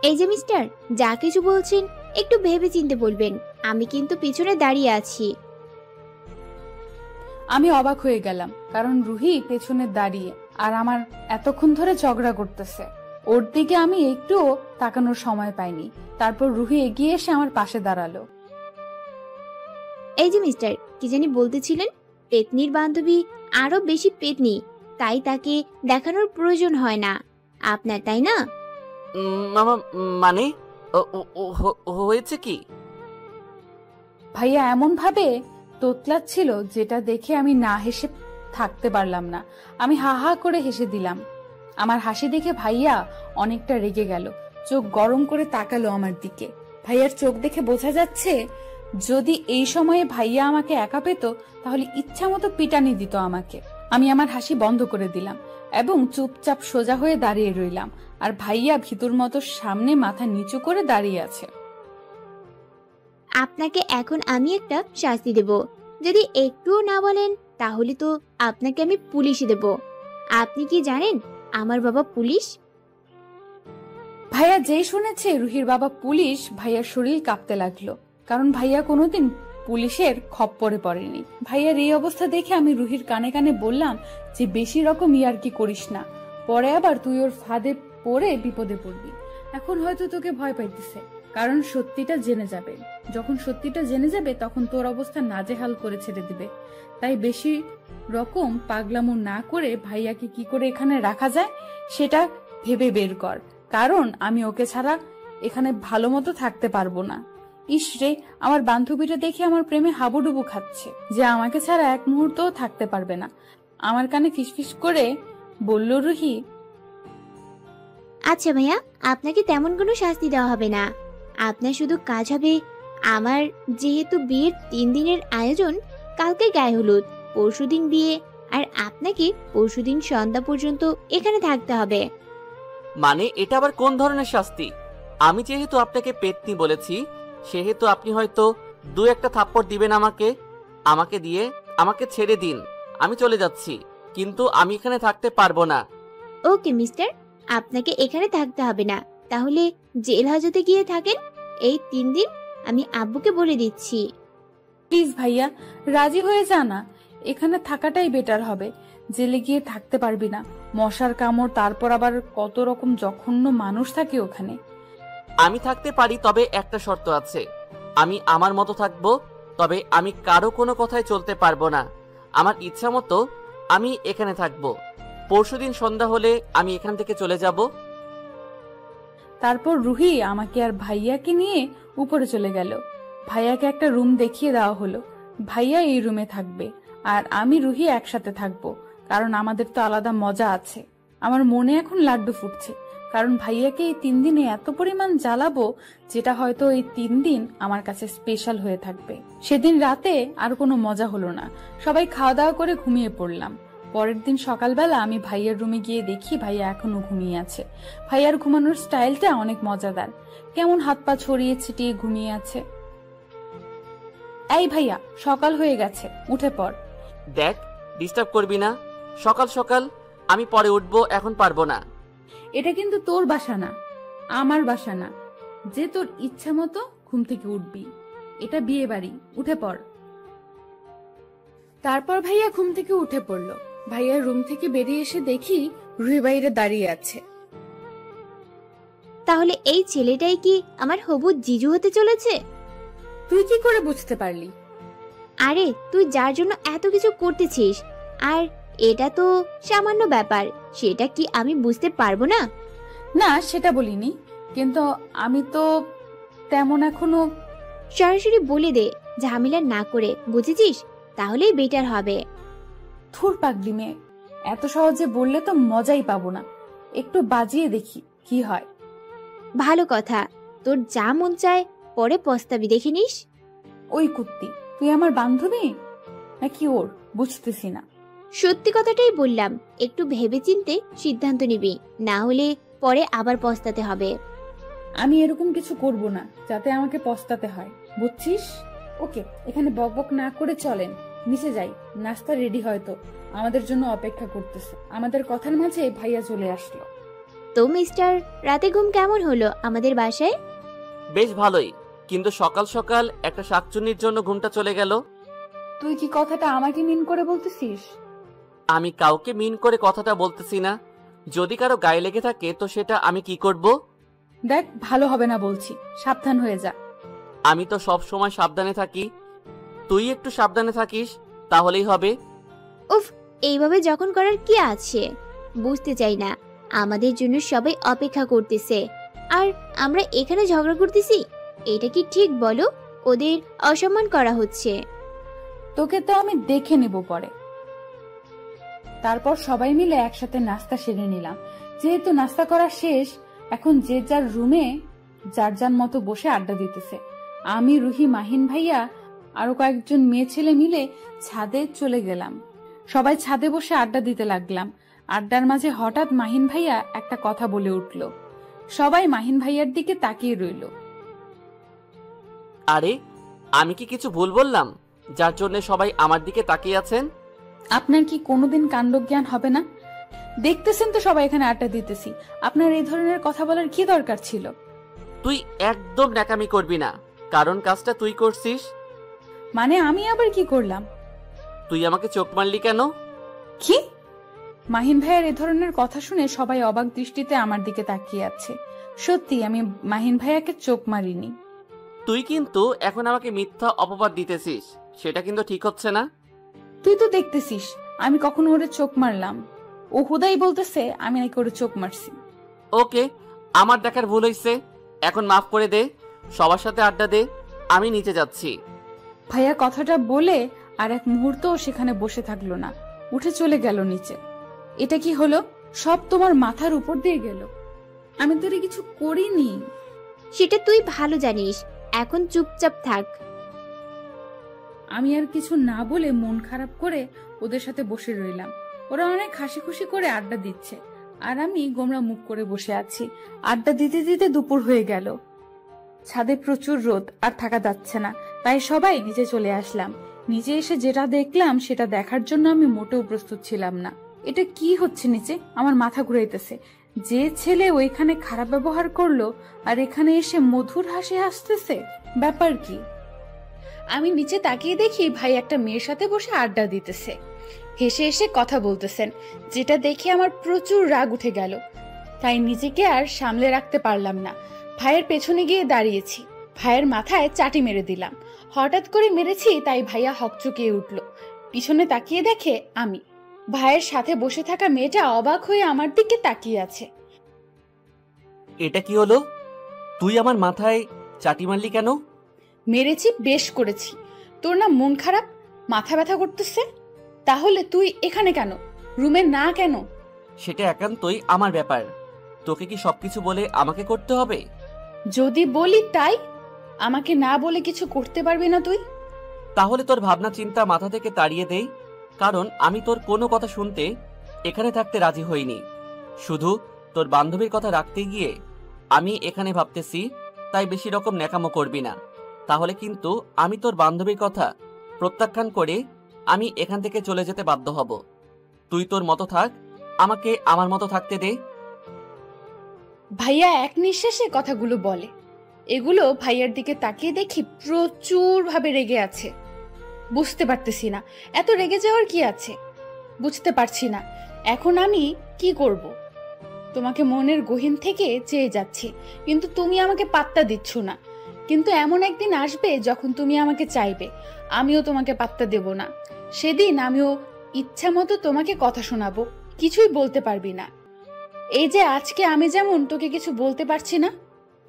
এই যে মিস্টার, যা কিছু বলছেন একটু ভেবে চিন্তে বলবেন। আমি কিন্তু পিছনে দাঁড়িয়ে আছি। আমি অবাক হয়ে গেলাম, কারণ রুহি পেছনে দাঁড়িয়ে আর আমার এতক্ষণ ধরে ঝগড়া করতেছে। ওর দিকে আমি একটুও তাকানোর সময় পাইনি। তারপর রুহি এগিয়ে এসে আমার পাশে দাঁড়ালো। এই যে মিস্টার, কি জানি বলতেছিলেন? পেতনির বান্ধবী আরো বেশি পেতনি, তাই তাকে দেখানোর প্রয়োজন হয় না আপনার, তাই না? মামা মানে হয়েছে কি? ভাইয়া এমন ভাবে তোতলাচ্ছিল যেটা দেখে আমি না হেসে থাকতে পারলাম না। আমি হা হা করে হেসে দিলাম। আমার হাসি দেখে ভাইয়া অনেকটা রেগে গেল, চোখ গরম করে তাকালো আমার দিকে। ভাইয়ার চোখ দেখে বোঝা যাচ্ছে যদি এই সময়ে ভাইয়া আমাকে একা পেত তাহলে ইচ্ছা মতো পিটানি দিত আমাকে। আমি আমার হাসি বন্ধ করে দিলাম এবং চুপচাপ সোজা হয়ে দাঁড়িয়ে রইলাম, আর ভাইয়া ভিতর মতো সামনে মাথা নিচু করে দাঁড়িয়ে আছে। আপনাকে এখন আমি একটা শাস্তি দেব। যদি একটুও না বলেন তাহলে তো আপনাকে আমি পুলিশে দেব। আপনি কি জানেন আমার বাবা পুলিশ? ভাইয়া যেই শুনেছে রুহির বাবা পুলিশ, ভাইয়ার শরীর কাঁপতে লাগলো, কারণ ভাইয়া কোনোদিন পুলিশের খপ্পরে পড়েনি। ভাইয়ার এই অবস্থা দেখে আমি রুহির কানে কানে বললাম যে বেশি রকম ইয়ার্কি করিস না, পরে আবার তুই ওর ফাঁদে পড়ে বিপদে পড়বি। এখন হয়তো তোকে ভয় পাইতেছে, কারণ সত্যিটা জেনে যাবে। যখন সত্যিটা জেনে যাবে তখন তোর অবস্থা নাজেহাল করে ছেড়ে দিবে। তাই বেশি রকম পাগলামো না করে ভাইয়াকে কি করে এখানে রাখা যায় সেটা ভেবে বের কর, কারণ আমি ওকে ছাড়া এখানে ভালো মতো থাকতে পারবো না। ইস রে, আমার বান্ধবীটা দেখে আমার প্রেমে হাবুডুবু খাচ্ছে যে আমাকে ছাড়া এক মুহূর্তও থাকতে পারবে না। আমার কানে ফিসফিস করে বলল রুহি, আচ্ছা ভাইয়া, আপনাকে তেমন কোনো শাস্তি দেওয়া হবে না। আপনার শুধু কাজ হবে, আমার যেহেতু বিয়ের 3 দিনের আয়োজন, কালকে গায়ে হলুদ, পরশুদিন বিয়ে, আর আপনাকে পরশুদিন সন্ধ্যা পর্যন্ত এখানে থাকতে হবে। মানে এটা আবার কোন ধরনের শাস্তি? আমি যেহেতু আপনাকে পেতনি বলেছি, সেহেতু আপনি হয়তো 2-1টা থাপ্পড় দিবেন আমাকে দিয়ে আমাকে ছেড়ে দিন, আমি চলে যাচ্ছি, কিন্তু আমি এখানে থাকতে পারবো না। ওকে মিস্টার, আপনাকে এখানে থাকতে হবে না, তাহলে জেল হাজতে গিয়ে থাকেন এই 3 দিন। আমি আব্বুকে বলে দিচ্ছি। প্লিজ ভাইয়া রাজি হয়ে যা না, এখানে থাকাটাই বেটার হবে। জেলে গিয়ে থাকতে পারবি না, মশার কামড়, তারপর আবার কত রকম জঘন্য মানুষ থাকে ওখানে। আমি থাকতে পারি, তবে একটা শর্ত আছে। আমি আমার মতো থাকবো, তবে আমি কারো কোনো কথায় চলতে পারবো না। আমার ইচ্ছা মতো আমি এখানে থাকবো। পরশুদিন সন্ধ্যা হলে আমি এখান থেকে চলে যাব। তারপর রুহি আমাকে আর ভাইয়াকে নিয়ে উপরে চলে গেল। ভাইয়াকে একটা রুম দেখিয়ে দেওয়া হলো। ভাইয়া এই রুমে থাকবে আর আমি রুহি একসাথে থাকবো, কারণ আমাদের তো আলাদা মজা আছে। আমার মনে এখন লাড্ডু ফুটছে, কারণ ভাইয়াকে এই 3 দিনে এত পরিমাণ জ্বালাবো যেটা হয়তো এই 3 দিন আমার কাছে স্পেশাল হয়ে থাকবে। সেদিন রাতে আর কোনো মজা হলো না, সবাই খাওয়া দাওয়া করে ঘুমিয়ে পড়লাম। পরের দিন সকালবেলা আমি ভাইয়ার রুমে গিয়ে দেখি ভাইয়া এখনো ঘুমিয়ে আছে। ভাইয়ার ঘুমানোর স্টাইলটা অনেক মজাদার, কেমন হাত পা ছড়িয়ে ছিটিয়ে ঘুমিয়ে আছে। এই ভাইয়া, সকাল হয়ে গেছে, উঠে পড়। দেখ, ডিস্টার্ব করবি না। সকাল সকাল আমি পরে উঠবো, এখন পারবো না। এটা কিন্তু তোর বাসা না, আমার বাসা না যে তোর ইচ্ছা মতো ঘুম থেকে উঠবি। এটা বিয়ে বাড়ি, উঠে পড়। তারপর ভাইয়া ঘুম থেকে উঠে পড়লো। ভাইয়ার রুম থেকে বেরিয়ে এসে দেখি রুহি বাইরে দাঁড়িয়ে আছে। তাহলে এই ছেলেটাই কি আমার হবু জিজু হতে চলেছে? তুই কি করে বুঝতে পারলি? আরে তুই যার জন্য এত কিছু করতেছিস, আর এটা তো সামান্য ব্যাপার, সেটা কি আমি বুঝতে পারবো না? না, সেটা বলিনি, কিন্তু আমি তো তেমন এখনো। সরাসরি বলে দে, ঝামেলা না করে, বুঝেছিস? তাহলেই বেটার হবে। থুর পাগলি মেয়ে, এত সহজে বললে তো মজাই পাবো না, একটু বাজিয়ে দেখি কি হয়। ভালো কথা, তোর যা মন চায় পরে পস্তাবি, দেখে নিস। ওই কুত্তি, তুই আমার বান্ধবী নাকি ওর, বুঝতেছি না। সত্যি কথাটাই বললাম, একটু ভেবেচিন্তে সিদ্ধান্ত নিবি, না হলে পরে আবার পস্তাতে হবে। আমি এরকম কিছু করব না যাতে আমাকে পস্তাতে হয়, বুঝছিস? ওকে, এখানে বকবক না করে চলেন, নিচে যাই। নাস্তা রেডি হয়তো আমাদের জন্য অপেক্ষা করতেছে। আমাদের কথার মাঝে ভাইয়া চলে আসলো। তো মিস্টার, রাতে ঘুম কেমন হলো আমাদের বাসায়? বেশ ভালোই, কিন্তু সকাল সকাল একটা শাকচুন্নির জন্য ঘুমটা চলে গেল। তুই কি কথাটা আমাকে মিন করে বলতেছিস? আমি কাউকে মিন করে কথাটা বলতেছি না। যদি কারো গায়ে লেগে থাকে তো সেটা আমি কি করব? দেখ, ভালো হবে না বলছি, সাবধান হয়ে যা। আমি তো সব সময় সাবধানে থাকি, তুই একটু সাবধানে থাকিস তাহলেই হবে। উফ, এইভাবে যখন করার কি আছে? বুঝতে চাই না, আমাদের জন্য সবাই অপেক্ষা করতেছে আর আমরা এখানে ঝগড়া করতেছি। এটা কি ঠিক বলো? ওদের অসম্মান করা হচ্ছে। তোকে তো আমি দেখে নেব পরে। তারপর সবাই মিলে একসাথে নাস্তা সেরে নিলাম। যেহেতু নাস্তা করা শেষ, এখন যে যার রুমে যার যার মতো বসে আড্ডা দিতেছে। আমি, রুহি, মাহিন ভাইয়া আরো কয়েকজন মেয়ে ছেলে মিলে ছাদে চলে গেলাম। সবাই ছাদে বসে আড্ডা দিতে লাগলাম। আড্ডার মাঝে হঠাৎ মাহিন ভাইয়া একটা কথা বলে উঠল। সবাই মাহিন ভাইয়ার দিকে তাকিয়ে রইল। আরে, আমি কি কিছু ভুল বললাম যার জন্য সবাই আমার দিকে তাকিয়ে আছেন? আপনার কি কোনোদিন কাণ্ডজ্ঞান হবে না? দেখতেছেন তো সবাই এখানে আড্ডা দিতেছি, আপনার এই ধরনের কথা বলার কি দরকার ছিল? তুই একদম ন্যাকামি করবি না, কারণ কাজটা তুই করছিস। মানে আমি আবার কি করলাম? তুই আমাকে চোখ মারলি কেন? কি? মাহিন ভাইয়ের এ ধরনের কথা শুনে সবাই অবাক দৃষ্টিতে আমার দিকে তাকিয়ে আছে। সত্যি আমি মাহিন ভাইয়াকে চোখ মারিনি। তুই কিন্তু এখন আমাকে মিথ্যা অপবাদ দিতেছিস, সেটা কিন্তু ঠিক হচ্ছে না। তুই তো দেখতেছিস আমি কখনো ওরে চোখ মারলাম? ও হুদাই বলতেছে আমি নাকি ওরে চোখ মারছি। ওকে, আমার দেখার ভুল হয়েছে, এখন মাফ করে দে, সবার সাথে আড্ডা দে, আমি নিচে যাচ্ছি। ভাইয়া কথাটা বলে আর এক মুহূর্ত সেখানে বসে থাকলো না, উঠে চলে গেল নিচে। এটা কি হলো? সব তোমার মাথার উপর দিয়ে গেল। আমি তোরে কিছু করিনি। সেটা তুই ভালো জানিস, এখন চুপচাপ থাক। আমি আর কিছু না বলে মন খারাপ করে ওদের সাথে বসে রইলাম। ওরা অনেক হাসি খুশি করে আড্ডা দিচ্ছে আর আমি গোমরা মুখ করে বসে আছি। আড্ডা দিতে দিতে দুপুর হয়ে গেল। ছাদে প্রচুর রোদ, আর থাকা যাচ্ছে না, তাই সবাই নিচে চলে আসলাম। নিচে এসে যেটা দেখলাম সেটা দেখার জন্য আমি মোটেও প্রস্তুত ছিলাম না। এটা কি হচ্ছে নিচে? আমার মাথা ঘুরাইতেছে। যে ছেলে ওইখানে খারাপ ব্যবহার করলো আর এখানে এসে মধুর হাসি হাসতেছে, ব্যাপার কি? আমি নিচে তাকিয়ে দেখি ভাই একটা মেয়ের সাথে বসে আড্ডা দিতেছে, হেসে হেসে কথা বলতেছেন, যেটা দেখে আমার প্রচুর রাগ উঠে গেল। তাই নিজেকে আর সামলে রাখতে পারলাম না, ভাইয়ের পেছনে গিয়ে দাঁড়িয়েছি। ভাইয়ের মাথায় চাটি মেরে দিলাম। হঠাৎ করে মেরেছি তাই ভাইয়া হকচকিয়ে উঠল। পিছনে তাকিয়ে দেখে আমি। ভাইয়ের সাথে বসে থাকা মেয়েটা অবাক হয়ে আমার দিকে তাকিয়ে আছে। এটা কি হলো? তুই আমার মাথায় চাটি মারলি কেন? মেরেছি, বেশ করেছি। তোর না মন খারাপ, মাথা ব্যথা করতেছে? তাহলে তুই এখানে কেন, রুমে না কেন? সেটা একান্তই আমার ব্যাপার, তোকে কি সবকিছু বলে আমাকে করতে হবে? যদি বলি তাই? আমাকে না বলে কিছু করতে পারবি না তুই? তাহলে তোর ভাবনা চিন্তা মাথা থেকে তাড়িয়ে দেই, কারণ আমি তোর কোনো কথা শুনতে এখানে থাকতে রাজি হইনি। শুধু তোর বান্ধবীর কথা রাখতে গিয়ে আমি এখানে ভাবতেছি, তাই বেশি রকম ন্যাকামো করবি না, তাহলে কিন্তু আমি তোর বান্ধবীর কথা প্রত্যাখ্যান করে আমি এখান থেকে চলে যেতে বাধ্য হব। তুই তোর মতো থাক, আমাকে আমার মতো থাকতে দে। ভাইয়া এক নিঃশ্বাসে কথাগুলো বলে। এগুলো ভাইয়ার দিকে তাকিয়ে দেখি প্রচুর ভাবে রেগে আছে। বুঝতে পারতেছি না এত রেগে যাওয়ার কি আছে, বুঝতে পারছি না এখন আমি কি করব। তোমাকে মনের গহীন থেকে চেয়ে যাচ্ছি, কিন্তু তুমি আমাকে পাত্তা দিচ্ছ না। কিন্তু এমন একদিন আসবে যখন তুমি আমাকে চাইবে, আমিও তোমাকে পাত্তা দেব না। সেদিন আমিও ইচ্ছা মতো তোমাকে কথা শোনাবো, কিছুই বলতে পারবি না। এই যে আজকে আমি যেমন তোকে কিছু বলতে পারছি না,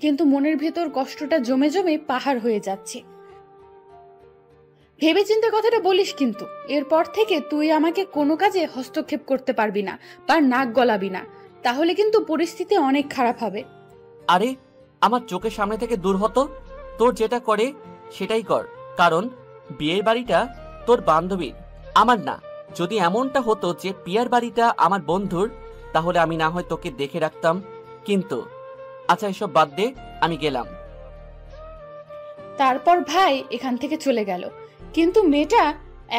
কিন্তু মনের ভেতর কষ্টটা জমে জমে পাহাড় হয়ে যাচ্ছে। ভেবেচিন্তে কথাটা বলিস, কিন্তু এরপর থেকে তুই আমাকে কোনো কাজে হস্তক্ষেপ করতে পারবি না বা নাক গলাবি না, তাহলে কিন্তু পরিস্থিতি অনেক খারাপ হবে। আরে, আমার চোখের সামনে থেকে দূর হতো। তোর যেটা করে সেটাই কর, কারণ বিয়ের বাড়িটা তোর বান্ধবীর, আমার না। যদি এমনটা হতো যে পিয়ার বাড়িটা আমার বন্ধুর, তাহলে আমি না হয় তোকে দেখে রাখতাম, কিন্তু আচ্ছা এসব বাদ দে, আমি গেলাম। তারপর ভাই এখান থেকে চলে গেল, কিন্তু মেয়েটা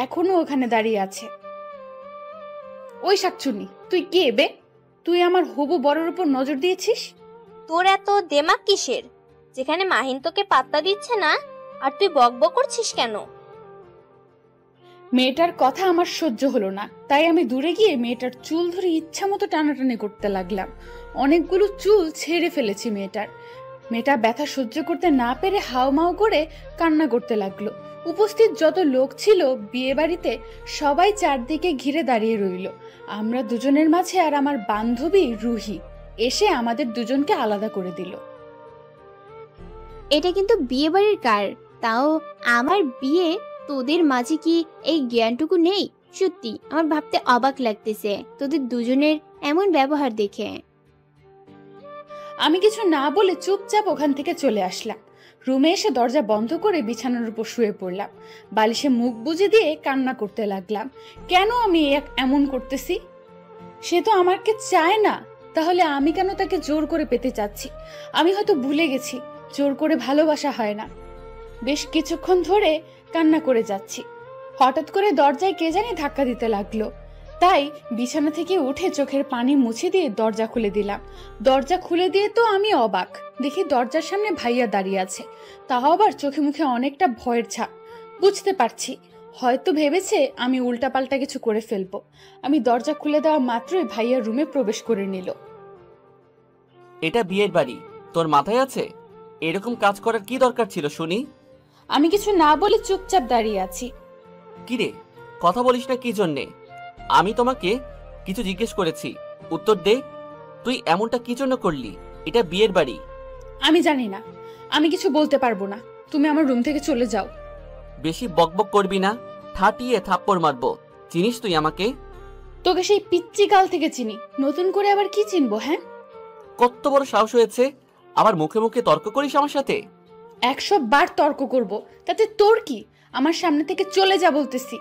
এখনো ওখানে দাঁড়িয়ে আছে। ওই শাকচুন্নি, তুই কে বে? তুই আমার হবু বরের উপর নজর দিয়েছিস? তোর এত দেমাক কিসের, যেখানে মাহিন তোকে পাত্তা দিচ্ছে না আর তুই বকবক করছিস কেন? মেয়েটার কথা আমার সহ্য হলো না, তাই আমি দূরে গিয়ে মেয়েটার চুল ধরে ইচ্ছা মতো টানাটানি করতে লাগলাম। অনেকগুলো চুল ছেড়ে ফেলেছি মেয়েটার। মেয়েটা ব্যথা সহ্য করতে না পেরে হাউমাউ করে কান্না করতে লাগলো। উপস্থিত যত লোক ছিল বিয়ে বাড়িতে সবাই চারদিকে ঘিরে দাঁড়িয়ে রইল। আমরা দুজনের মাঝে আর আমার বান্ধবী রুহি এসে আমাদের দুজনকে আলাদা করে দিল। এটা কিন্তু বিয়ে বাড়ির কার, তাও আমার বিয়ে, তোদের মাঝে কি এই জ্ঞানটুকু নেই? সত্যি আমার ভাবতে অবাক লাগতেছে তোদের দুজনের এমন ব্যবহার দেখে। আমি কিছু না বলে চুপচাপ ওখান থেকে চলে আসলাম। রুমে এসে দরজা বন্ধ করে বিছানার উপর শুয়ে পড়লাম। বালিশে মুখ বুজে দিয়ে কান্না করতে লাগলাম। কেন আমি এমন করতেছি? সে তো আমাকে চায় না, তাহলে আমি কেন তাকে জোর করে পেতে চাচ্ছি? আমি হয়তো ভুলে গেছি জোর করে ভালোবাসা হয় না। বেশ কিছুক্ষণ ধরে কান্না করে যাচ্ছি। হঠাৎ করে দরজায় কে জানি ধাক্কা দিতে লাগলো, তাই বিছানা থেকে উঠে চোখের পানি মুছে দিয়ে দরজা খুলে দিলাম। দরজা খুলে দিয়ে তো আমি অবাক, দেখি দরজার সামনে ভাইয়া দাঁড়িয়ে আছে, তাও আবার চোখে মুখে অনেকটা ভয়ের ছাপ। বুঝতে পারছি হয়তো ভেবেছে আমি উল্টাপাল্টা কিছু করে ফেলবো। আমি দরজা খুলে দেওয়া মাত্রই ভাইয়া রুমে প্রবেশ করে নিল। এটা বিয়ের বাড়ি, তোর মাথায় আছে? এরকম কাজ করার কি দরকার ছিল শুনি? আমি কিছু না বলে চুপচাপ দাঁড়িয়ে আছি। কিরে, কথা বলিস না কি জন্যে? আমি তোমাকে কিছু জিজ্ঞেস করেছি, উত্তর দে। তুই এমনটা কি জন্য করলি? এটা বিয়ের বাড়ি। আমি জানি না, আমি কিছু বলতে পারবো না। তুমি আমার রুম থেকে চলে যাও। বেশি বকবক করবি না, ঠাটিয়ে থাপ্পড় মারবো। চিনিস তুই আমাকে? তোকে সেই পিচ্চি কাল থেকে চিনি, নতুন করে আবার কি চিনবো? হ্যাঁ, কত বড় সাহস হয়েছে আবার মুখে মুখে তর্ক করিস আমার সাথে? 100 বার তর্ক করব, তাতে তোর কি? আমার সামনে থেকে চলে যা বলতেছি।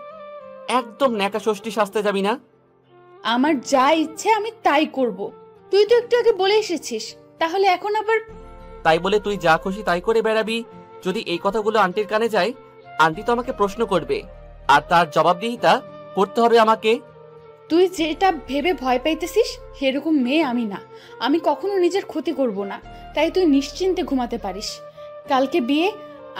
একদম ন্যাকা ষষ্ঠী সাজতে যাবি না। আমার যা ইচ্ছে আমি তাই করব। তুই তো একটু আগে বলে এসেছিস, তাহলে এখন আবার? তাই বলে তুই যা খুশি তাই করে বেড়াবি? যদি এই কথাগুলো আন্টির কানে যায়, আন্টি তো আমাকে প্রশ্ন করবে, আর তার জবাবদিহিতা করতে হবে আমাকে। তুই যেটা ভেবে ভয় পাইতেছিস সেরকম মেয়ে আমি না। আমি কখনো নিজের ক্ষতি করব না, তাই তুই নিশ্চিন্তে ঘুমাতে পারিস। কালকে বিয়ে,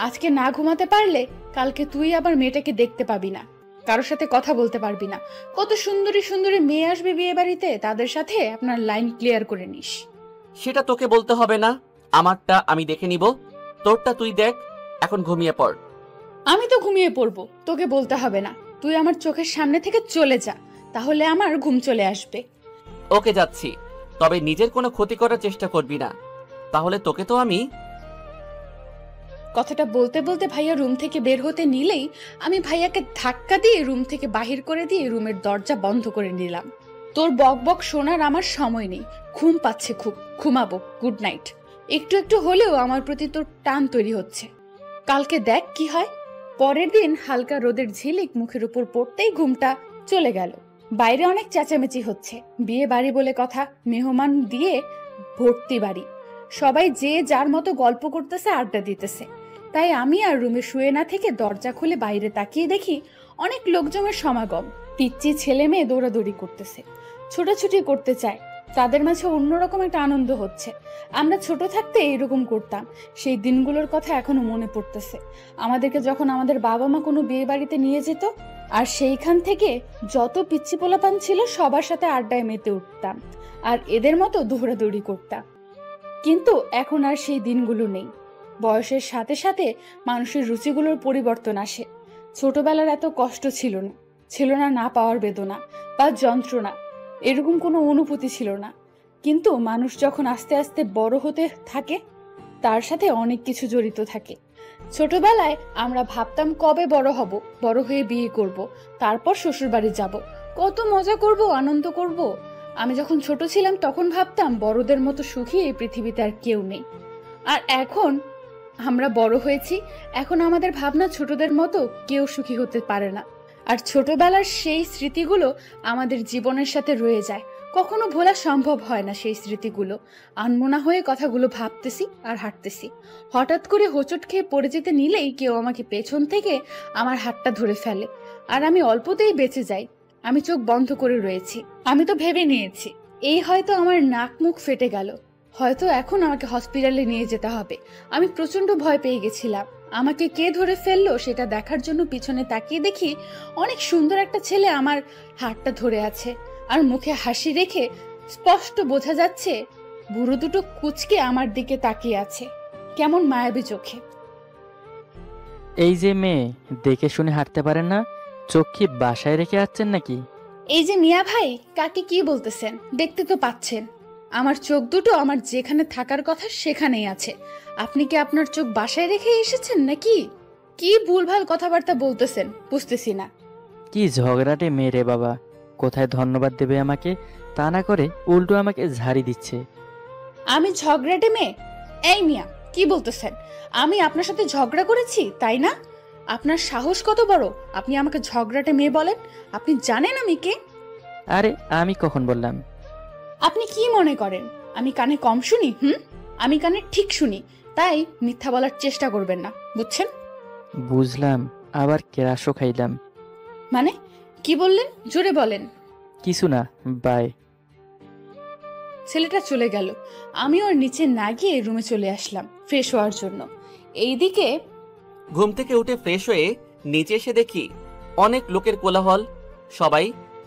আজকে না ঘুমাতে পারলে কালকে তুই আবার মেয়েটাকে দেখতে পাবি না, কারোর সাথে কথা বলতে পারবি না। কত সুন্দরী সুন্দরী মেয়ে আসবে বিয়ে বাড়িতে, তাদের সাথে আপনার লাইন ক্লিয়ার করে নিস। সেটা তোকে বলতে হবে না, আমারটা আমি দেখে নিব। তোরটা তুই দেখ, এখন ঘুমিয়ে পড়। আমি তো ঘুমিয়ে পড়বো, তোকে বলতে হবে না। তুই আমার চোখের সামনে থেকে চলে যা, তাহলে আমার ঘুম চলে আসবে। ওকে, যাচ্ছি, তবে নিজের কোনো ক্ষতি করার চেষ্টা করবি না, তাহলে তোকে তো আমি। কথাটা বলতে বলতে ভাইয়া রুম থেকে বের হতে নিলেই আমি ভাইয়াকে ধাক্কা দিয়ে রুম থেকে বাহির করে দিয়ে রুমের দরজা বন্ধ করে নিলাম। তোর বক বক শোনার আমার সময় নেই, ঘুম পাচ্ছে খুব, ঘুমাবো। Good night. একটু একটু হলেও আমার প্রতি তোর টান তৈরি হচ্ছে, কালকে দেখ কি হয়। পরের দিন হালকা রোদের ঝিলিক মুখের উপর পড়তেই ঘুমটা চলে গেল। বাইরে অনেক চেঁচামেচি হচ্ছে, বিয়ে বাড়ি বলে কথা, মেহমান দিয়ে ভর্তি বাড়ি। সবাই যে যার মতো গল্প করতেছে, আড্ডা দিতেছে। তাই আমি আর রুমে শুয়ে না থেকে দরজা খুলে বাইরে তাকিয়ে দেখি অনেক লোকজনের সমাগম। পিচ্চি ছেলে মেয়ে দৌড়াদৌড়ি করতেছে, ছোটাছুটি করতে চায়, তাদের মাঝে অন্যরকম একটা আনন্দ হচ্ছে। আমরা ছোট থাকতে এইরকম করতাম, সেই দিনগুলোর কথা এখনো মনে পড়তেছে। আমাদেরকে যখন আমাদের বাবা মা কোনো বিয়ে বাড়িতে নিয়ে যেত, আর সেইখান থেকে যত পিচ্চি পোলাপান ছিল সবার সাথে আড্ডায় মেতে উঠতাম আর এদের মতো দৌড়াদৌড়ি করতাম। কিন্তু এখন আর সেই দিনগুলো নেই। বয়সের সাথে সাথে মানুষের রুচিগুলোর পরিবর্তন আসে। ছোটবেলার এত কষ্ট ছিল না, ছিল না না পাওয়ার বেদনা বা যন্ত্রণা, এরকম কোনো অনুভূতি ছিল না। কিন্তু মানুষ যখন আস্তে আস্তে বড় হতে থাকে, তার সাথে অনেক কিছু জড়িত থাকে। ছোটবেলায় আমরা ভাবতাম কবে বড় হব, বড় হয়ে বিয়ে করব, তারপর শ্বশুরবাড়ি যাব, কত মজা করব, আনন্দ করব। আমি যখন ছোট ছিলাম তখন ভাবতাম বড়দের মতো সুখী এই পৃথিবীতে আর কেউ নেই। আর এখন আমরা বড় হয়েছি, এখন আমাদের ভাবনা ছোটদের মতো কেউ সুখী হতে পারে না। আর ছোটবেলার সেই স্মৃতিগুলো আমাদের জীবনের সাথে রয়ে যায়, কখনো ভোলা সম্ভব হয় না সেই স্মৃতিগুলো। আনমনা হয়ে কথাগুলো ভাবতেছি আর হাঁটতেছি, হঠাৎ করে হোঁচট খেয়ে পড়ে যেতে নিলেই কেউ আমাকে পেছন থেকে আমার হাতটা ধরে ফেলে, আর আমি অল্পতেই বেঁচে যাই। আমি চোখ বন্ধ করে রয়েছি। আমি তো ভেবে নিয়েছি এই হয়তো আমার নাক মুখ ফেটে গেল, হয়তো এখন আমাকে হসপিটালে নিয়ে যেতে হবে। আমি প্রচন্ড ভয় পেয়ে গেছিলাম। আমাকে কে ধরে ফেললো সেটা দেখার জন্য পিছনে তাকিয়ে দেখি অনেক সুন্দর একটা ছেলে আমার হাতটা ধরে আছে, আর মুখে হাসি রেখে স্পষ্ট বোঝা যাচ্ছে বুড়ো দুটো কুচকে আমার দিকে তাকিয়ে আছে কেমন মায়াবী চোখে। এই যে মেয়ে, দেখে শুনে হাঁটতে পারেন না, চোখ কি বাসায় রেখে আসছেন নাকি? এই যে মিয়া ভাই, কাকে কি বলতেছেন? দেখতে তো পাচ্ছেন আমার চোখ দুটো আমার যেখানে থাকার কথা সেখানেই আছে। আপনি কি আপনার চোখ বাসায় রেখে এসেছেন নাকি? কি ভুলভাল কথাবার্তা বলতেছেন বুঝতেছি না। কি ঝগড়াটে মেয়ে রে বাবা, কোথায় ধন্যবাদ দেবে আমাকে, তা না করে উল্টো আমাকে ঝাড়ি দিচ্ছে। আমি ঝগড়াটে মেয়ে? এই মিয়া, কি বলতেছেন? আমি আপনার সাথে ঝগড়া করেছি তাই না? আপনার সাহস কত বড় আপনি আমাকে ঝগড়াটে মেয়ে বলেন? আপনি জানেন আমি কে? আরে আমি কখন বললাম? আপনি কি মনে করেন আমি কানে কম শুনি? আমি কানে ঠিক শুনি, তাই মিথ্যা বলার চেষ্টা করবেন না, বুঝছেন? বুঝলাম, আবার কেরাসও খাইলাম। মানে কি বললেন? জোরে বলেন। কিছু না, বাই। ছেলেটা চলে গেল। আমি ওর নিচে না গিয়ে রুমে চলে আসলাম ফ্রেশ হওয়ার জন্য। এইদিকে ঘুম থেকে উঠে ফ্রেশ হয়ে নিচে এসে দেখি অনেক লোকের কোলাহল, সবাই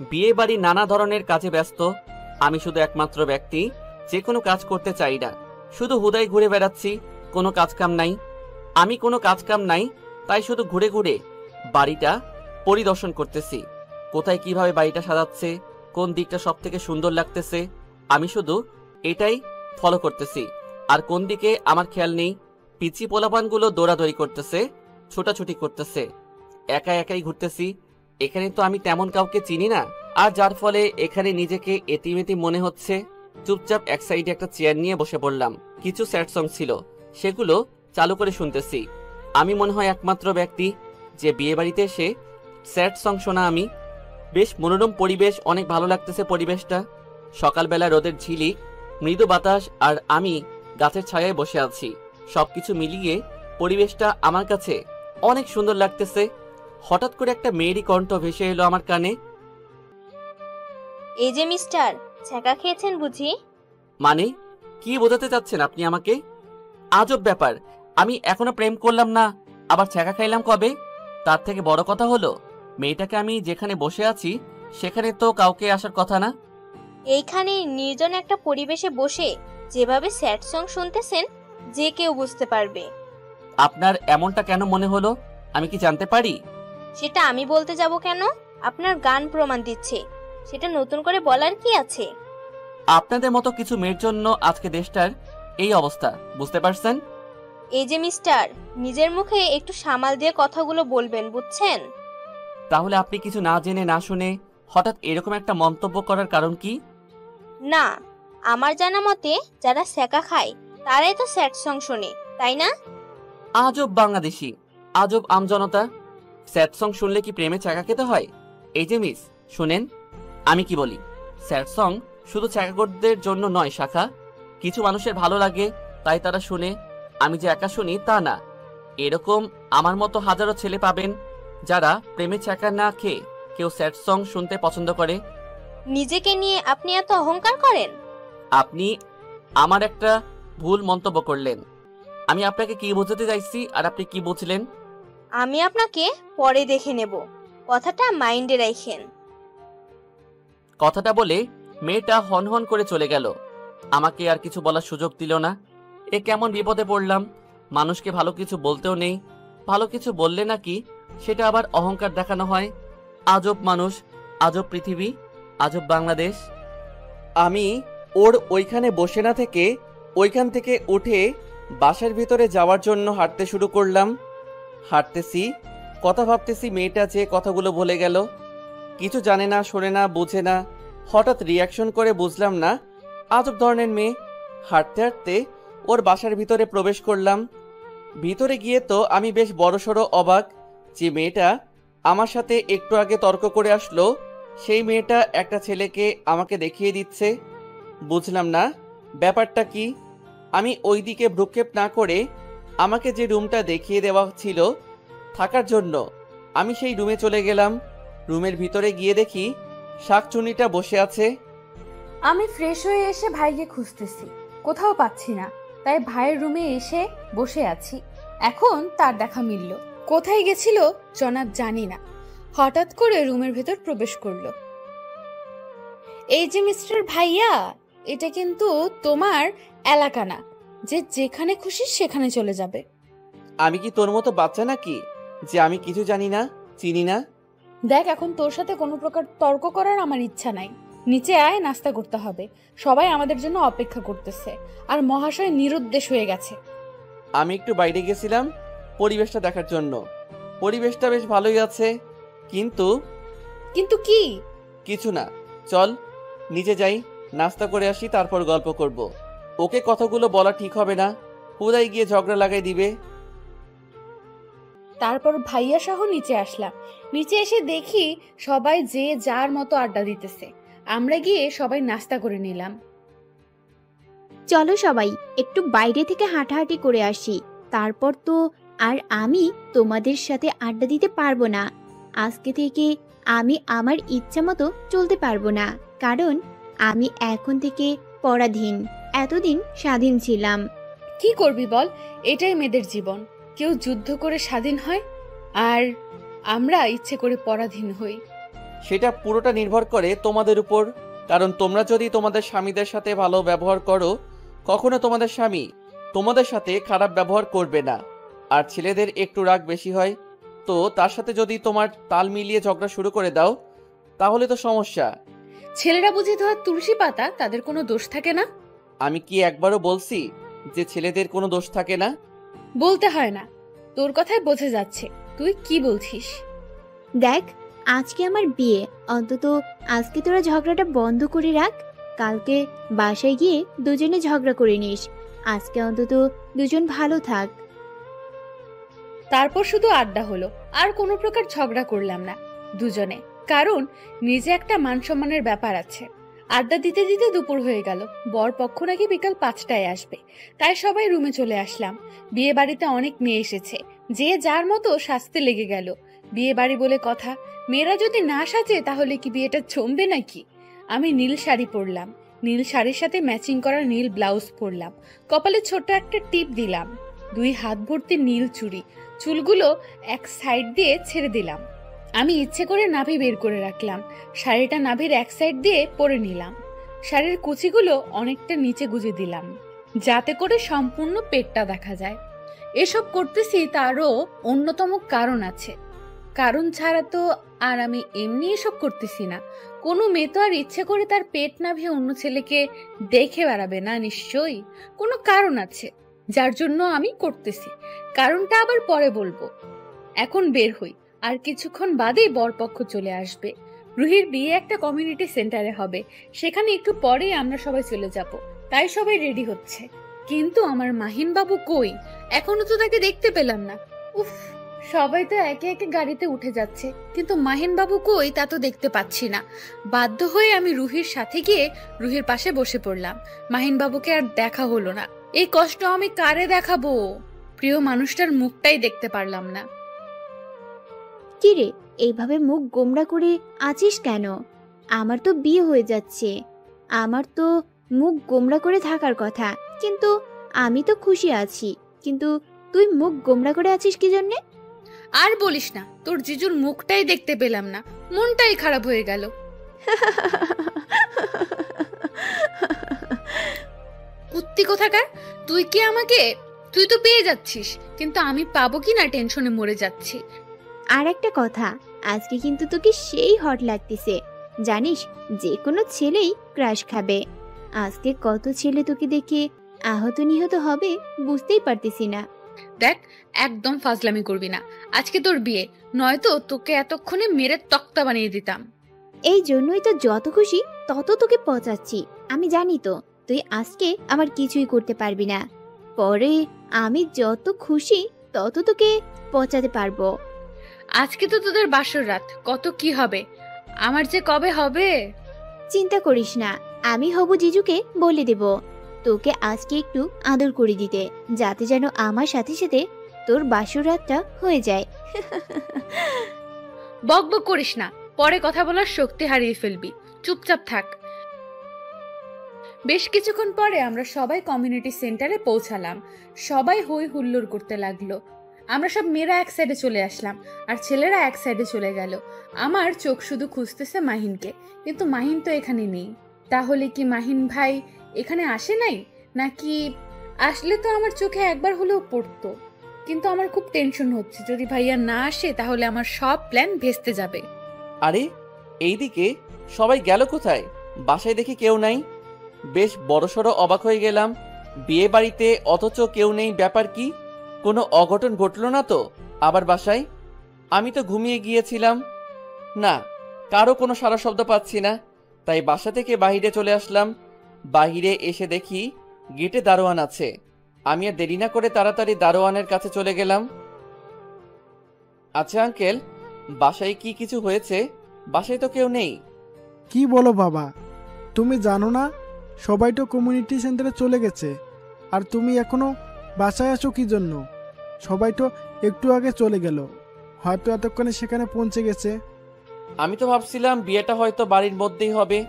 বিয়ে বাড়ি নানা ধরনের কাজে ব্যস্ত। আমি শুধু একমাত্র ব্যক্তি যে কোনো কাজ করতে চাই না, শুধু হুদায় ঘুরে বেড়াচ্ছি, কোনো কাজকাম নাই। আমি কোনো কাজকাম নাই, তাই শুধু ঘুরে ঘুরে বাড়িটা পরিদর্শন করতেছি। কোথায় কিভাবে বাড়িটা সাজাচ্ছে, কোন দিকটা সব থেকে সুন্দর লাগতেছে, আমি শুধু এটাই ফলো করতেছি। আর কোন দিকে আমার খেয়াল নেই। পিচি পোলাপানগুলো দৌড়াদৌড়ি করতেছে, ছোটাছুটি করতেছে, একা একাই ঘুরতেছি। এখানে তো আমি তেমন কাউকে চিনি না, আর যার ফলে এখানে নিজেকে এতিমেতি মনে হচ্ছে। চুপচাপ এক সাইডে একটা চেয়ার নিয়ে বসে পড়লাম। কিছু স্যাড সং ছিল, সেগুলো চালু করে শুনতেছি। আমি মনে হয় একমাত্র ব্যক্তি যে বিয়ে বাড়িতে এসে স্যাড সং শোনা। আমি বেশ মনোরম পরিবেশ, অনেক ভালো লাগতেছে পরিবেশটা। সকালবেলা রোদের ঝিলিক, মৃদু বাতাস, আর আমি গাছের ছায়ায় বসে আছি। সবকিছু মিলিয়ে পরিবেশটা আমার কাছে অনেক সুন্দর লাগতেছে। হঠাৎ করে একটা মেয়েরই কণ্ঠ ভেসে এলো আমার কানে। এই যে মিস্টার, ছ্যাঁকা খেয়েছেন বুঝি? মানে কি বোঝাতে চাচ্ছেন আপনি আমাকে? আজব ব্যাপার, আমি এখনো প্রেম করলাম না, আবার ছ্যাঁকা খাইলাম কবে? তার থেকে বড় কথা হলো, মেয়েটাকে আমি যেখানে বসে আছি সেখানে তো কাউকে আসার কথা না। এইখানে নির্জন একটা পরিবেশে বসে যেভাবে স্যাড সং শুনতেছেন, যে কেউ বুঝতে পারবে। আপনার এমনটা কেন মনে হলো, আমি কি জানতে পারি? সেটা আমি বলতে যাব কেন? আপনার গান প্রমাণ দিচ্ছে, সেটা নতুন করে বলার কি আছে? আপনাদের মতো কিছু মেয়ের জন্য আজকে দেশটার এই অবস্থা, বুঝতে পারছেন? এই যে মিস্টার, নিজের মুখে একটু সামাল দিয়ে কথাগুলো বলবেন, বুঝছেন? তাহলে আপনি কিছু না জেনে না শুনে হঠাৎ এরকম একটা মন্তব্য করার কারণ কি? না, আমার জানা মতে যারা ছ্যাঁকা খায় তারাই তো স্যাড সং শোনে, তাই না? আজব বাংলাদেশি, আজব আমজনতা। স্যাড সং শুনলে কি প্রেমে ছ্যাঁকা খেতে হয়? এই যে মিস, শুনেন আমি কি বলি। স্যাড সং শুধু ছ্যাঁকাগোরদের জন্য নয় শাখা, কিছু মানুষের ভালো লাগে তাই তারা শুনে। আমি যে একা শুনি তা না, এরকম আমার মতো হাজারো ছেলে পাবেন যারা প্রেমে ছ্যাঁকা না খেয়ে কেউ স্যাড সং শুনতে পছন্দ করে। নিজেকে নিয়ে আপনি এত অহংকার করেন? আপনি আমার একটা ভুল মন্তব্য করলেন। আমি আপনাকে কি বোঝাতে চাইছি আর আপনি কি বুঝলেন? আমি আপনাকে পরে দেখে নেব, কথাটা মাইন্ডে রাখেন। কথাটা বলে মেয়েটা হনহন করে চলে গেল। আমাকে আর কিছু বলার সুযোগ দিল না। এ কেমন বিপদে পড়লাম। মানুষকে ভালো কিছু বলতেও নেই, ভালো কিছু বললে নাকি সেটা আবার অহংকার দেখানো হয়। আজব মানুষ, আজব পৃথিবী, আজব বাংলাদেশ। আমি ওর ওইখানে বসে না থেকে ওইখান থেকে উঠে বাসার ভিতরে যাওয়ার জন্য হাঁটতে শুরু করলাম। হাঁটতেছি, কথা ভাবতেছি। মেয়েটা যে কথাগুলো বলে গেল, কিছু জানে না, শোনে না, বুঝে না, হঠাৎ রিয়াকশন করে বুঝলাম না, আজব ধরনের মেয়ে। হাঁটতে হাঁটতে ওর বাসার ভিতরে প্রবেশ করলাম। ভিতরে গিয়ে তো আমি বেশ বড়সড় অবাক যে মেয়েটা আমার সাথে একটু আগে তর্ক করে আসলো, সেই মেয়েটা একটা ছেলেকে আমাকে দেখিয়ে দিচ্ছে। বুঝলাম না ব্যাপারটা কি। আমি ওই দিকে ভ্রুক্ষেপ না করে আমাকে যে রুমটা দেখিয়ে দেওয়া ছিল থাকার জন্য আমি সেই রুমে চলে গেলাম। রুমের ভিতরে গিয়ে দেখি শাকচুন্নিটা বসে আছে। আমি ফ্রেশ হয়ে এসে ভাইকে খুঁজতেছি, কোথাও পাচ্ছি না। তাই ভাইয়ের রুমে এসে বসে আছি। এখন তার দেখা মিলল। কোথায় গেছিল জনাব জানি না, হঠাৎ করে রুমের ভেতর প্রবেশ করলো। এই যে মিস্টার ভাইয়া, এটা কিন্তু তোমার এলাকা না যে যেখানে খুশি সেখানে চলে যাবে। আমি কি তোর মতো বাচ্চা নাকি যে আমি কিছু জানি না, চিনি না? দেখ, এখন তোর সাথে কোনো প্রকার তর্ক করার আমার ইচ্ছা নাই। নিচে আয়, নাস্তা করতে হবে। সবাই আমাদের জন্য অপেক্ষা করতেছে, আর মহাশয় নিরুদ্দেশ হয়ে গেছে। আমি একটু বাইরে গেছিলাম পরিবেশটা দেখার জন্য। পরিবেশটা বেশ ভালোই আছে, কিন্তু কিন্তু কি? কিছু না, চল নিচে যাই, নাস্তা করে আসি, তারপর গল্প করব। ওকে কথাগুলো বলা ঠিক হবে না, হুদাই গিয়ে ঝগড়া লাগাই দিবে। তারপর ভাইয়া সহ নিচে আসলাম। নিচে এসে দেখি সবাই যে যার মতো আড্ডা দিতেছে। আমরা গিয়ে সবাই নাস্তা করে নিলাম। চলো সবাই একটু বাইরে থেকে হাঁটাহাঁটি করে আসি। তারপর তো আর আমি তোমাদের সাথে আড্ডা দিতে পারবো না। আজকে থেকে আমি আমার ইচ্ছা মতো চলতে পারবো না, কারণ আমি এখন থেকে পরাধীন। এতদিন স্বাধীন ছিলাম। কি করবি বল, এটাই মেয়েদের জীবন। কেউ যুদ্ধ করে স্বাধীন হয়, আর আমরা ইচ্ছে করে পরাধীন হই। সেটা পুরোটা নির্ভর করে তোমাদের উপর, কারণ তোমরা যদি তোমাদের স্বামীদের সাথে ভালো ব্যবহার করো, কখনো তোমাদের স্বামী তোমাদের সাথে খারাপ ব্যবহার করবে না। আর ছেলেদের একটু রাগ বেশি হয়, তো তার সাথে যদি তোমার তাল মিলিয়ে ঝগড়া শুরু করে দাও, তাহলে তো সমস্যা। ছেলেরা বুঝি তো আর তুলসী পাতা, তাদের কোনো দোষ থাকে না? আমি কি একবারও বলছি যে ছেলেদের কোনো দোষ থাকে না? বলতে হয় না, তোর কথায় বোঝা যাচ্ছে তুই কি বলছিস। দেখ, আজকে আমার বিয়ে, অন্তত আজকে তোরা ঝগড়াটা বন্ধ করে রাখ। কালকে বাসায় গিয়ে দুজনে ঝগড়া করে নিস। আজকে অন্তত দুজন ভালো থাক। তারপর শুধু আড্ডা হলো, আর কোনো প্রকার ঝগড়া করলাম না দুজনে, কারণ নিজে একটা মান সম্মানের ব্যাপার আছে। আড্ডা দিতে দিতে দুপুর হয়ে গেল। বর পক্ষ নাকি বিকাল 5টায় আসবে, তাই সবাই রুমে চলে আসলাম। বিয়ে বাড়িতে অনেক মেয়ে এসেছে, যে যার মতো সাজতে লেগে গেল। বিয়ে বাড়ি বলে কথা, মেয়েরা যদি না সাজে তাহলে কি বিয়েটা জমবে নাকি? আমি নীল শাড়ি পরলাম, নীল শাড়ির সাথে ম্যাচিং করা নীল ব্লাউজ পরলাম, কপালে ছোট্ট একটা টিপ দিলাম, 2 হাত ভর্তি নীল চুড়ি, চুলগুলো এক সাইড দিয়ে ছেড়ে দিলাম। আমি ইচ্ছে করে নাভি বের করে রাখলাম, শাড়িটা নাভির এক সাইড দিয়ে পরে নিলাম। শাড়ির কুচিগুলো অনেকটা নিচে গুজে দিলাম, যাতে করে সম্পূর্ণ পেটটা দেখা যায়। এসব করতেছি তারও অন্যতম কারণ আছে। কারণ ছাড়া তো আর আমি এমনি এসব করতেছি না। কোনো মেয়ে তো আর ইচ্ছে করে তার পেট নাভি অন্য ছেলেকে দেখে বেড়াবে না, নিশ্চয়ই কোনো কারণ আছে যার জন্য আমি করতেছি। কারণটা আবার পরে বলবো, এখন বের হই। আর কিছুক্ষণ বাদেই বরপক্ষ চলে আসবে। রুহির বিয়ে একটা কমিউনিটি সেন্টারে হবে, সেখানে একটু পরেই আমরা সবাই চলে যাব। তাই সবাই রেডি হচ্ছে, কিন্তু আমার মাহিন বাবু কই? এখনো তো তাকে দেখতে পেলাম না। উফ, সবাই তো একে একে গাড়িতে উঠে যাচ্ছে, কিন্তু মাহিন বাবু কই তা তো দেখতে পাচ্ছি না। বাধ্য হয়ে আমি রুহির সাথে গিয়ে রুহির পাশে বসে পড়লাম। মাহিন বাবুকে আর দেখা হলো না। এই কষ্ট আমি কারে দেখাবো? প্রিয় মানুষটার মুখটাই দেখতে পারলাম না। কিরে, এইভাবে মুখ গোমড়া করে আছিস কেন? আমার তো বিয়ে হয়ে যাচ্ছে, আমার তো মুখ গোমড়া করে থাকার কথা, কিন্তু আমি তো খুশি আছি। কিন্তু তুই মুখ গোমড়া করে আছিস কি জন্যে? আর বলিস না, তোর জিজুর মুখটাই দেখতে পেলাম না, মনটাই খারাপ হয়ে গেল। কুত্তি কোথাকার, তুই তো পেয়ে যাচ্ছিস, কিন্তু আমি পাবো কি না টেনশনে মরে যাচ্ছি। আর একটা কথা, আজকে কিন্তু তোকে সেই হট লাগতেছে। জানিস, যে কোনো ছেলেই ক্রাশ খাবে। আজকে কত ছেলে তোকে দেখে আহত নিহত হবে বুঝতেই পারতেছি না। দেখ, একদম ফাজলামি করবি না। আজকে তোর বিয়ে, নয়তো তোকে এতক্ষণে মেরে তক্তা বানিয়ে দিতাম। এই জন্যই তো যত খুশি তত তোকে পচাচ্ছি। আমি জানি তো তুই আজকে আমার কিছুই করতে পারবি না। পরে আমি যত খুশি তত তোকে পচাতে পারবো। আজকে তো তোদের বাসর রাত, কত কি হবে, আমার যে কবে হবে। চিন্তা করিস না, আমি হবু জিজুকে বলে দেব তোকে আজকে একটু আদর করে দিতে, যাতে যেন আমার সাথে সাথে তোর বাসর রাতটা হয়ে যায়। বক বক করিস না, পরে কথা বলার শক্তি হারিয়ে ফেলবি। চুপচাপ থাক। বেশ কিছুক্ষণ পরে আমরা সবাই কমিউনিটি সেন্টারে পৌঁছালাম। সবাই হই হুল্লোড় করতে লাগলো। আমরা সব মেয়েরা এক সাইডে চলে আসলাম আর ছেলেরা এক সাইডে চলে গেল। আমার চোখ শুধু খুঁজতেছে মাহিনকে, কিন্তু মাহিন তো এখানে নেই। তাহলে কি মাহিন ভাই এখানে আসে নাই, নাকি আসলে তো আমার চোখে একবার হলেও পড়তো। কিন্তু আমার খুব টেনশন হচ্ছে, যদি ভাইয়া না আসে তাহলে আমার সব প্ল্যান ভেস্তে যাবে। আরে এইদিকে সবাই গেল কোথায়? বাসায় দেখি কেউ নাই। বেশ বড়সড় অবাক হয়ে গেলাম। বিয়ে বাড়িতে অথচ কেউ নেই, ব্যাপার কি? কোনো অঘটন ঘটলো না তো আবার বাসায়? আমি তো ঘুমিয়ে গিয়েছিলাম। না, কারো কোনো সারা শব্দ পাচ্ছি না, তাই বাসা থেকে বাহিরে চলে আসলাম। বাহিরে এসে দেখি গেটে দারোয়ান আছে। আমি আর দেরি না করে তাড়াতাড়ি দারোয়ানের কাছে চলে গেলাম। আচ্ছা আঙ্কেল, বাসায় কি কিছু হয়েছে? বাসায় তো কেউ নেই। কি বলো বাবা, তুমি জানো না সবাই তো কমিউনিটি সেন্টারে চলে গেছে, আর তুমি এখনো বাসায় আছো কি জন্য? সবাই তো একটু আগে চলে গেল, হয়তো এতক্ষণে সেখানে পৌঁছে গেছে। আমি তো ভাবছিলাম বিয়েটা হয়তো বাড়ির মধ্যেই হবে।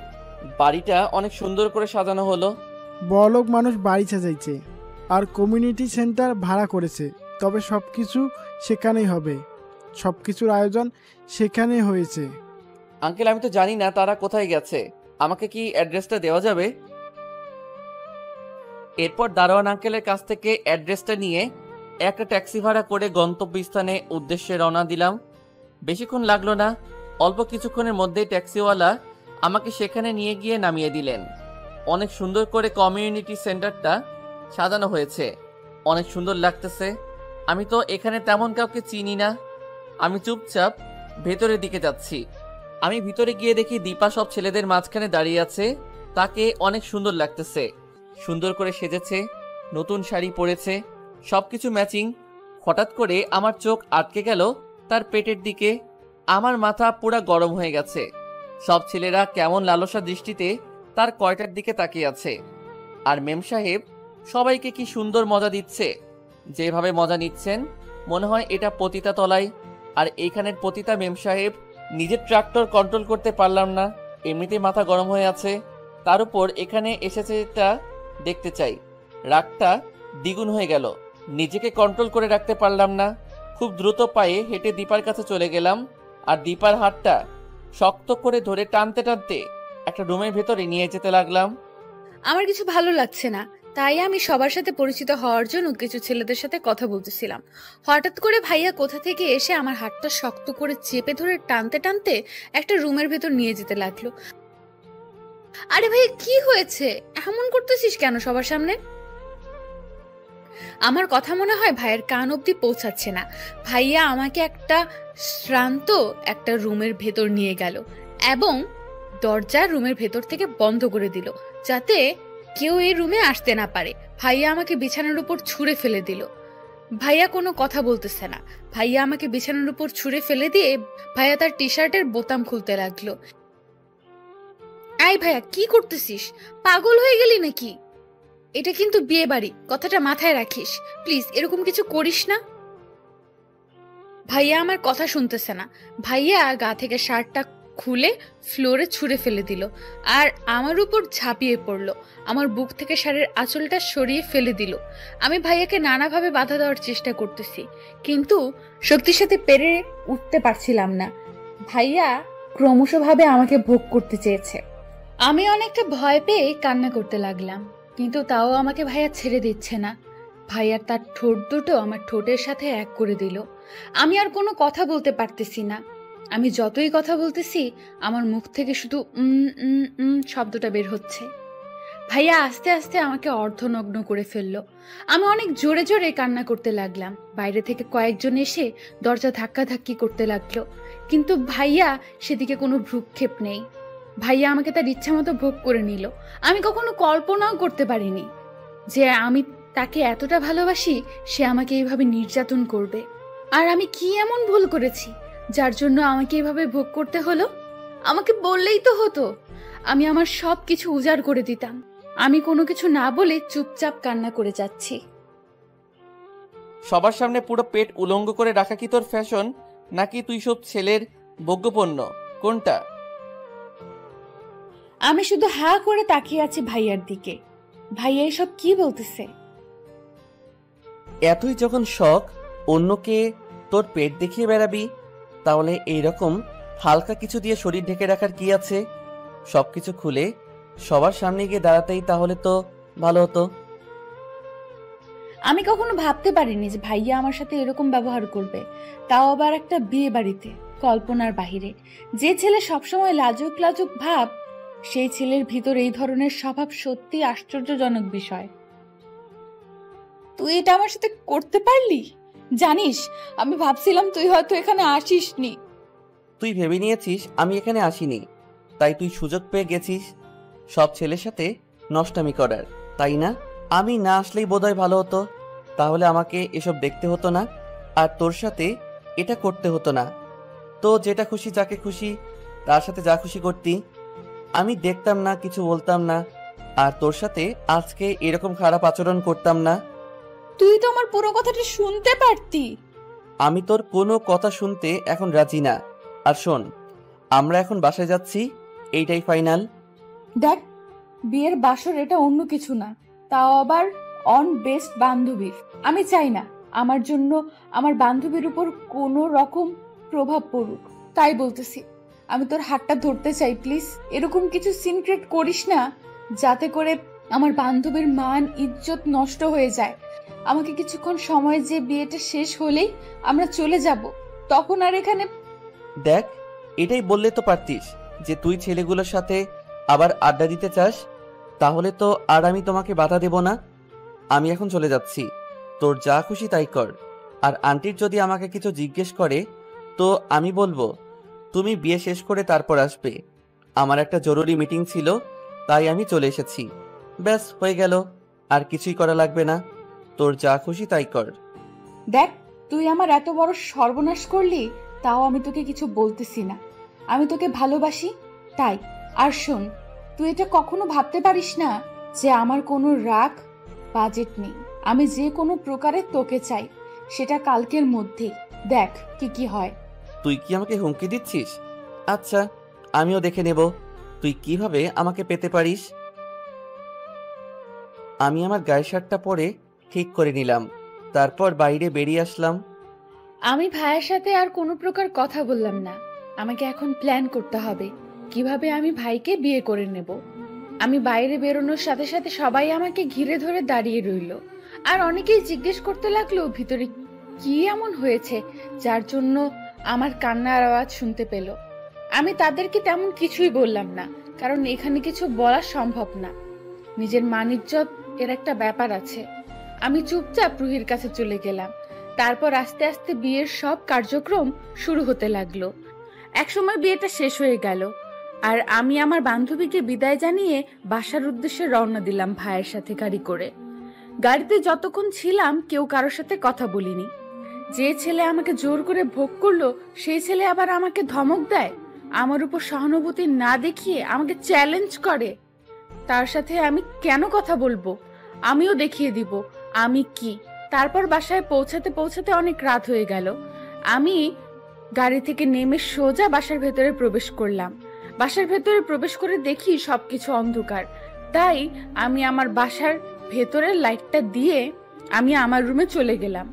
বাড়িটা অনেক সুন্দর করে সাজানো হলো। বড়লোক মানুষ বাড়ি সাজাইছে আর কমিউনিটি সেন্টার ভাড়া করেছে, তবে সব কিছু সেখানেই হবে। সব কিছুর আয়োজন সেখানেই হয়েছে। আঙ্কেল, আমি তো জানি না তারা কোথায় গেছে, আমাকে কি অ্যাড্রেসটা দেওয়া যাবে? এরপর দারোয়ান আঙ্কেলের কাছ থেকে অ্যাড্রেসটা নিয়ে একটা ট্যাক্সি ভাড়া করে গন্তব্যস্থানে উদ্দেশ্যে রওনা দিলাম। বেশিক্ষণ লাগলো না, অল্প কিছুক্ষণের মধ্যেই ট্যাক্সিওয়ালা আমাকে সেখানে নিয়ে গিয়ে নামিয়ে দিলেন। অনেক সুন্দর করে কমিউনিটি সেন্টারটা সাজানো হয়েছে, অনেক সুন্দর লাগতেছে। আমি তো এখানে তেমন কাউকে চিনি না। আমি চুপচাপ ভেতরের দিকে যাচ্ছি। আমি ভিতরে গিয়ে দেখি দীপা সব ছেলেদের মাঝখানে দাঁড়িয়ে আছে। তাকে অনেক সুন্দর লাগতেছে, সুন্দর করে সেজেছে, নতুন শাড়ি পরেছে, সবকিছু ম্যাচিং। হঠাৎ করে আমার চোখ আটকে গেল তার পেটের দিকে। আমার মাথা পুরা গরম হয়ে গেছে। সব ছেলেরা কেমন লালসা দৃষ্টিতে তার কয়টার দিকে তাকিয়ে আছে। আর মেম সাহেব সবাইকে কি সুন্দর মজা দিচ্ছে। যেভাবে মজা নিচ্ছেন মনে হয় এটা পতিতা তলায়। আর এইখানের পতিতা মেম সাহেব নিজের ট্রাক্টর কন্ট্রোল করতে পারলাম না, এমনিতে মাথা গরম হয়ে আছে। তার উপর এখানে এসেছে এটা দেখতে চাই, রাগটা দ্বিগুণ হয়ে গেল। নিজেকে কন্ট্রোল করে রাখতে পারলাম না। খুব দ্রুত পায়ে হেঁটে দীপার কাছে চলে গেলাম আর দীপার হাতটা শক্ত করে ধরে টানতে টানতে একটা রুমের ভেতরে নিয়ে যেতে লাগলাম। আমার কিছু ভালো লাগছে না, তাই আমি সবার সাথে পরিচিত হওয়ার জন্য কিছু ছেলেদের সাথে কথা বলতেছিলাম। হঠাৎ করে ভাইয়া কোথা থেকে এসে আমার হাতটা শক্ত করে চেপে ধরে টানতে টানতে একটা রুমের ভেতর নিয়ে যেতে লাগলো। আরে ভাই, কি হয়েছে? এমন করতেছিস কেন সবার সামনে? আমার কথা মনে হয় ভাইয়ের কান অব্দি পৌঁছাচ্ছে না। ভাইয়া আমাকে একটা শ্রান্ত একটা রুমের ভেতর নিয়ে গেল এবং দরজা রুমের ভেতর থেকে বন্ধ করে দিল, যাতে কেউ এই রুমে আসতে না পারে। ভাইয়া আমাকে বিছানার উপর ছুঁড়ে ফেলে দিল। ভাইয়া কোনো কথা বলতেছে না। ভাইয়া আমাকে বিছানার উপর ছুঁড়ে ফেলে দিয়ে ভাইয়া তার টি শার্টের বোতাম খুলতে লাগলো। এই ভাইয়া, কি করতেছিস? পাগল হয়ে গেলি নাকি? এটা কিন্তু বিয়ে বাড়ি, কথাটা মাথায় রাখিস। প্লিজ এরকম কিছু করিস না। ভাইয়া আমার কথা শুনতেছে না। ভাইয়া গা থেকে শার্টটা খুলে ফ্লোরে ছুঁড়ে ফেলে দিল আর আমার উপর ঝাঁপিয়ে পড়লো। আমার বুক থেকে শাড়ির আঁচলটা সরিয়ে ফেলে দিল। আমি ভাইয়াকে নানাভাবে বাধা দেওয়ার চেষ্টা করতেছি, কিন্তু শক্তির সাথে পেরে উঠতে পারছিলাম না। ভাইয়া ক্রমশভাবে আমাকে ভোগ করতে চেয়েছে। আমি অনেকটা ভয় পেয়ে কান্না করতে লাগলাম, কিন্তু তাও আমাকে ভাইয়া ছেড়ে দিচ্ছে না। ভাইয়ার তার ঠোঁট দুটো আমার ঠোঁটের সাথে এক করে দিল। আমি আর কোনো কথা বলতে পারতেছি না। আমি যতই কথা বলতেছি আমার মুখ থেকে শুধু শব্দটা বের হচ্ছে। ভাইয়া আস্তে আস্তে আমাকে অর্ধনগ্ন করে ফেললো। আমি অনেক জোরে জোরে কান্না করতে লাগলাম। বাইরে থেকে কয়েকজন এসে দরজা ধাক্কাধাক্কি করতে লাগলো, কিন্তু ভাইয়া সেদিকে কোনো ভ্রুক্ষেপ নেই। ভাইয়া আমাকে তার ইচ্ছা মতো ভোগ করে নিল। আমি কখনো কল্পনাও করতে পারিনি যে আমি তাকে এতটা ভালোবাসি, সে আমাকে এইভাবে নির্যাতন করবে। আর আমি কি এমন ভুল করেছি যার জন্য আমাকে এভাবে ভোগ করতে হলো? আমাকে বললেই তো হতো, আমি আমার সব কিছু উজাড় করে দিতাম। আমি কোনো কিছু না বলে চুপচাপ কান্না করে যাচ্ছি। সবার সামনে পুরো পেট উলঙ্গ করে রাখা কি তোর ফ্যাশন, নাকি তুই সব ছেলের ভোগ্যপণ্য? কোনটা? আমি শুধু হা করে তাকিয়ে আছি ভাইয়ার দিকে। ভাইয়া এসব কি বলতেছে? এতই যখন শখ অন্যকে তোর পেট দেখিয়ে বেড়াবি, তাহলে এইরকম হালকা কিছু দিয়ে শরীর ঢেকে রাখার কি আছে? সবকিছু খুলে সবার সামনে গিয়ে দাঁড়াতেই তাহলে তো ভালো হতো। আমি কখনো ভাবতে পারিনি যে ভাইয়া আমার সাথে এরকম ব্যবহার করবে, তাও আবার একটা বিয়ে বাড়িতে, কল্পনার বাহিরে। যে ছেলে সবসময় লাজুক লাজুক ভাব, সেই ছেলের ভিতর এই ধরনের স্বভাব সত্যি আশ্চর্যজনক বিষয়। তুই এটা আমার সাথে করতে পারলি? জানিস, আমি ভাবছিলাম তুই হয়তো এখানে আসিসনি। তুই ভেবে নিয়েছিস আমি এখানে আসিনি, তাই তুই সুযোগ পেয়ে গেছিস সব ছেলের সাথে নষ্টামি করার, তাই না? আমি না আসলেই বোধহয় ভালো হতো, তাহলে আমাকে এসব দেখতে হতো না, আর তোর সাথে এটা করতে হতো না। তো যেটা খুশি যাকে খুশি তার সাথে যা খুশি করতি, আমি দেখতাম না, কিছু বলতাম না, আর তোর সাথে আজকে এরকম খারাপ আচরণ করতাম না। তুই তো আমার পুরো কথাটা শুনতে পারতি। আমি তোর কোনো কথা শুনতে এখন রাজি না। আর শোন, আমরা এখন বাসায় যাচ্ছি, এইটাই ফাইনাল। দেখ, বিয়ের বাসর এটা অন্য কিছু না, তাও আবার অন বেস্ট বান্ধবীর। আমি চাই না আমার জন্য আমার বান্ধবীর উপর কোনো রকম প্রভাব পড়ুক, তাই বলতেছি আমি তোর হাতটা ধরতে চাই। প্লিজ এরকম কিছু সিনক্রেট করিস না, যাতে করে আমার বান্ধবীর মান ইজ্জত নষ্ট হয়ে যায়। আমাকে কিছুক্ষণ সময়, যে বিয়েটা শেষ হলেই আমরা চলে যাব, তখন আর এখানে। দেখ, এটাই বললে তো পারতিস যে তুই ছেলেগুলোর সাথে আবার আড্ডা দিতে চাস, তাহলে তো আর আমি তোমাকে বাধা দেব না। আমি এখন চলে যাচ্ছি, তোর যা খুশি তাই কর। আর আন্টির যদি আমাকে কিছু জিজ্ঞেস করে তো আমি বলবো তুমি বিয়ে শেষ করে তারপর আসবে। আমার একটা জরুরি মিটিং ছিল, তাই আমি চলে এসেছি। ব্যাস, হয়ে গেল, আর কিছুই করা লাগবে না। তোর যা খুশি তাই কর। দেখ, তুই আমার এত বড় সর্বনাশ করলি, তাও আমি তোকে কিছু বলতেছি না। আমি তোকে ভালোবাসি তাই। আর শোন, তুই এটা কখনো ভাবতে পারিস না যে আমার কোনো রাগ বাজেট নেই। আমি যে কোনো প্রকারে তোকে চাই, সেটা কালকের মধ্যেই। দেখ কি কি হয়। তুই কি আমাকে হুমকি দিচ্ছিস? আচ্ছা, আমিও দেখে নেব তুই কিভাবে আমাকে পেতে পারিস। আমি আমার গায়ের শার্টটা পরে ঠিক করে নিলাম, তারপর বাইরে বেরিয়ে আসলাম। আমি ভাইয়ের সাথে আর কোনো প্রকার কথা বললাম না। আমাকে এখন প্ল্যান করতে হবে কিভাবে আমি ভাইকে বিয়ে করে নেব। আমি বাইরে বেরোনোর সাথে সাথে সবাই আমাকে ঘিরে ধরে দাঁড়িয়ে রইল, আর অনেকেই জিজ্ঞেস করতে লাগলো ভিতরে কি এমন হয়েছে যার জন্য আমার কান্নার আওয়াজ শুনতে পেল। আমি তাদেরকে তেমন কিছুই বললাম না, কারণ এখানে কিছু বলা সম্ভব না। নিজের মান ইজ্জত এর একটা ব্যাপার আছে। আমি চুপচাপ রুহির কাছে চলে গেলাম। তারপর আস্তে আস্তে বিয়ের সব কার্যক্রম শুরু হতে লাগলো। একসময় বিয়েটা শেষ হয়ে গেল, আর আমি আমার বান্ধবীকে বিদায় জানিয়ে বাসার উদ্দেশ্যে রওনা দিলাম ভাইয়ের সাথে গাড়ি করে। গাড়িতে যতক্ষণ ছিলাম কেউ কারোর সাথে কথা বলিনি। যে ছেলে আমাকে জোর করে ভোগ করলো, সেই ছেলে আবার আমাকে ধমক দেয়, আমার উপর সহানুভূতি না দেখিয়ে আমাকে চ্যালেঞ্জ করে। তার সাথে আমি কেন কথা বলবো? আমিও দেখিয়ে দিব আমি কি। তারপর বাসায় পৌঁছাতে পৌঁছাতে অনেক রাত হয়ে গেল। আমি গাড়ি থেকে নেমে সোজা বাসার ভেতরে প্রবেশ করলাম। বাসার ভেতরে প্রবেশ করে দেখি সবকিছু অন্ধকার, তাই আমি আমার বাসার ভেতরের লাইটটা দিয়ে আমি আমার রুমে চলে গেলাম।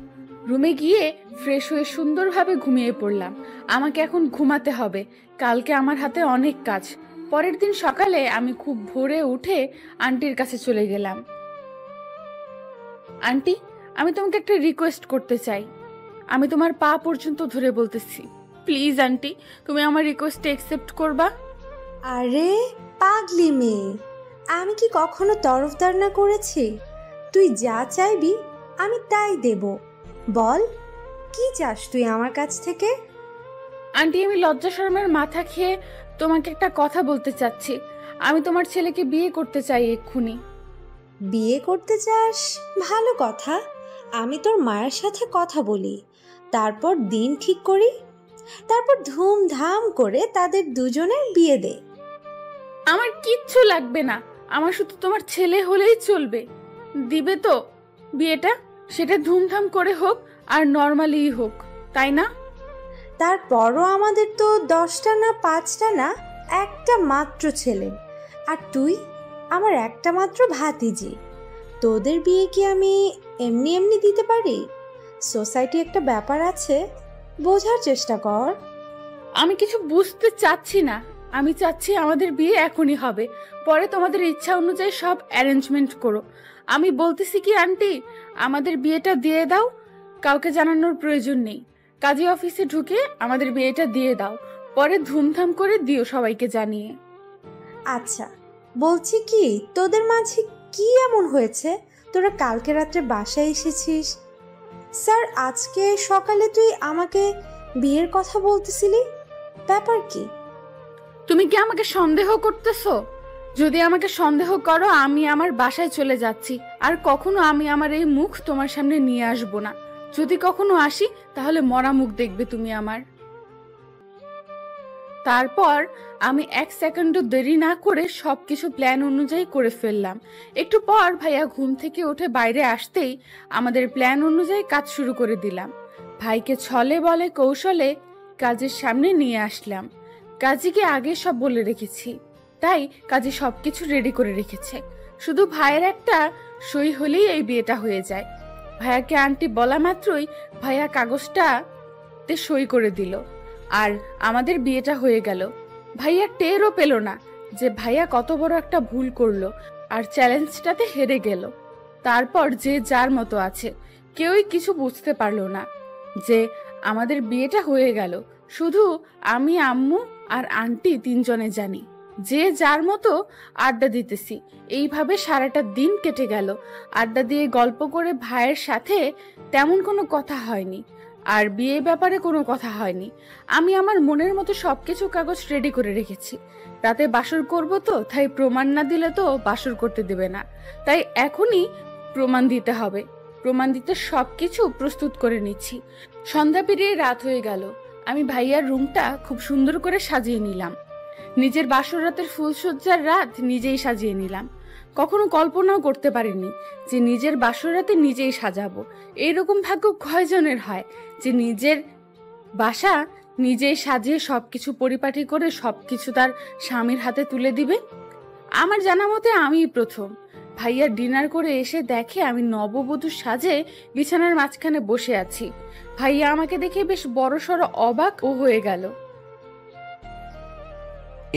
রুমে গিয়ে ফ্রেশ হয়ে সুন্দরভাবে ঘুমিয়ে পড়লাম। আমাকে এখন ঘুমাতে হবে, কালকে আমার হাতে অনেক কাজ। পরের দিন সকালে আমি খুব ভোরে উঠে আন্টির কাছে চলে গেলাম। আন্টি, আমি তোমাকে একটা রিকোয়েস্ট করতে চাই। আমি তোমার পা পর্যন্ত ধরে বলতেছি, প্লিজ আন্টি, তুমি আমার রিকোয়েস্টে অ্যাকসেপ্ট করবা? আরে পাগলি মেয়ে, আমি কি কখনো তরফদার না করেছি? তুই যা চাইবি আমি তাই দেব। বল, কি চাস তুই আমার কাছ থেকে? আন্টি, আমি লজ্জা শরমের মাথা খেয়ে তোমাকে একটা কথা বলতে চাচ্ছি। আমি তোমার ছেলেকে বিয়ে করতে চাই এক্ষুনি। বিয়ে করতে চাস? ভালো কথা। আমি তোর মায়ের সাথে কথা বলি, তারপর দিন ঠিক করি, তারপর ধুমধাম করে তাদের দুজনের বিয়ে দে। আমার কিচ্ছু লাগবে না, আমার শুধু তোমার ছেলে হলেই চলবে। দিবে তো বিয়েটা? সেটা ধুমধাম করে হোক আর নর্মালি হোক, তাই না? তারপরও আমাদের তো 10টা না 5টা না, একটা মাত্র ছেলে। আর তুই আমার একটা মাত্র ভাতিজি। তোদের বিয়ে কি আমি এমনি এমনি দিতে পারি? সোসাইটি একটা ব্যাপার আছে, বোঝার চেষ্টা কর। আমি কিছু বুঝতে চাচ্ছি না। আমি চাচ্ছি আমাদের বিয়ে এখনই হবে, পরে তোমাদের ইচ্ছা অনুযায়ী সব অ্যারেঞ্জমেন্ট করো। আমি বলতেছি কি আন্টি, আমাদের বিয়েটা দিয়ে দাও, কাউকে জানানোর প্রয়োজন নেই। কাজী অফিসে ঢুকে আমাদের বিয়েটা দিয়ে দাও, পরে ধুমধাম করে দিও সবাইকে জানিয়ে। আচ্ছা, বলছি কি, তোদের মাঝে কি এমন হয়েছে তোরা কালকে রাত্রে বাসায় এসেছিস? স্যার আজকে সকালে তুই আমাকে বিয়ের কথা বলতেছিলি, ব্যাপার কি? তুমি কি আমাকে সন্দেহ করতেছো? যদি আমাকে সন্দেহ করো, আমি আমার বাসায় চলে যাচ্ছি, আর কখনো আমি আমার এই মুখ তোমার সামনে নিয়ে আসবো না। যদি কখনো আসি তাহলে মরা মুখ দেখবে তুমি আমার। তারপর আমি 1 সেকেন্ডও দেরি না করে সবকিছু প্ল্যান অনুযায়ী করে ফেললাম। একটু পর ভাইয়া ঘুম থেকে উঠে বাইরে আসতেই আমাদের প্ল্যান অনুযায়ী কাজ শুরু করে দিলাম। ভাইকে ছলে বলে কৌশলে কাজের সামনে নিয়ে আসলাম। কাজীকে আগে সব বলে রেখেছি, তাই কাজী সবকিছু রেডি করে রেখেছে। শুধু ভাইয়ের একটা সই হলেই এই বিয়েটা হয়ে যায়। ভাইয়াকে আন্টি বলা মাত্রই ভাইয়া কাগজটাতে সই করে দিল, আর আমাদের বিয়েটা হয়ে গেল। ভাইয়া টেরও পেল না যে ভাইয়া কত বড় একটা ভুল করলো আর চ্যালেঞ্জটাতে হেরে গেল। তারপর যে যার মতো আছে, কেউই কিছু বুঝতে পারলো না যে আমাদের বিয়েটা হয়ে গেল। শুধু আমি, আম্মু আর আন্টি 3 জনে জানি। যে যার মতো আড্ডা দিতেছি। এইভাবে সারাটা দিন কেটে গেল। আড্ডা দিয়ে গল্প করে ভাইয়ের সাথে তেমন কোনো কথা হয়নি, আর বিয়ে ব্যাপারে কোনো কথা হয়নি। আমি আমার মনের মতো সবকিছু কাগজ রেডি করে রেখেছি। রাতে বাসর করব তো, তাই প্রমাণ না দিলে তো বাসর করতে দেবে না, তাই এখনই প্রমাণ দিতে হবে। প্রমাণ দিতে সবকিছু প্রস্তুত করে নিচ্ছি। সন্ধ্যা পেরিয়ে রাত হয়ে গেল। আমি ভাইয়ার রুমটা খুব সুন্দর করে সাজিয়ে নিলাম। নিজের বাসর রাতের ফুলসজ্জার রাত নিজেই সাজিয়ে নিলাম। কখনো কল্পনাও করতে পারিনি যে নিজের বাসর রাতে নিজেই সাজাবো। এইরকম ভাগ্য কয়জনের হয় যে নিজের বাসা নিজেই সাজিয়ে সবকিছু পরিপাটি করে সবকিছু তার স্বামীর হাতে তুলে দিবে? আমার জানা মতে আমিই প্রথম। ভাইয়া ডিনার করে এসে দেখে আমি নববধূর সাজে বিছানার মাঝখানে বসে আছি। ভাইয়া আমাকে দেখে বেশ বড়সড় অবাক ও হয়ে গেল।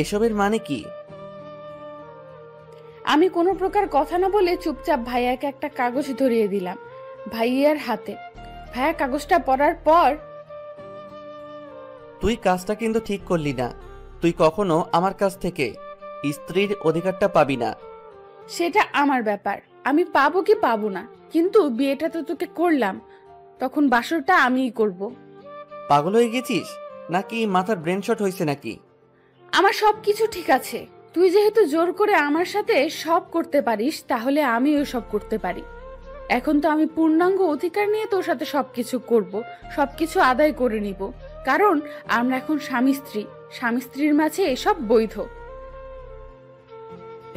এসবের মানে কি? আমি কোনো প্রকার কথা না বলে চুপচাপ ভাইয়াকে একটা কাগজ ধরিয়ে দিলাম ভাইয়ার হাতে। ভাইয়া কাগজটা পড়ার পর, তুই কাজটা কিন্তু ঠিক করলি না। তুই কখনো আমার কাছ থেকে স্ত্রীর অধিকারটা পাবি না। সেটা আমার ব্যাপার, আমি পাবো কি পাবো না, কিন্তু বিয়েটা তো তোকে করলাম, তখন বাসরটা আমিই করব। পাগল হয়ে গেছিস নাকি মাথার ব্রেন শট হয়েছে নাকি? আমার সবকিছু ঠিক আছে। তুই যেহেতু জোর করে আমার সাথে সব করতে পারিস, তাহলে আমিও সব করতে পারি। এখন তো আমি পূর্ণাঙ্গ অধিকার নিয়ে তোর সাথে সবকিছু করব, সবকিছু আদায় করে নিব, কারণ আমরা এখন স্বামী স্ত্রী। স্বামী স্ত্রীর মাঝে এসব বৈধ।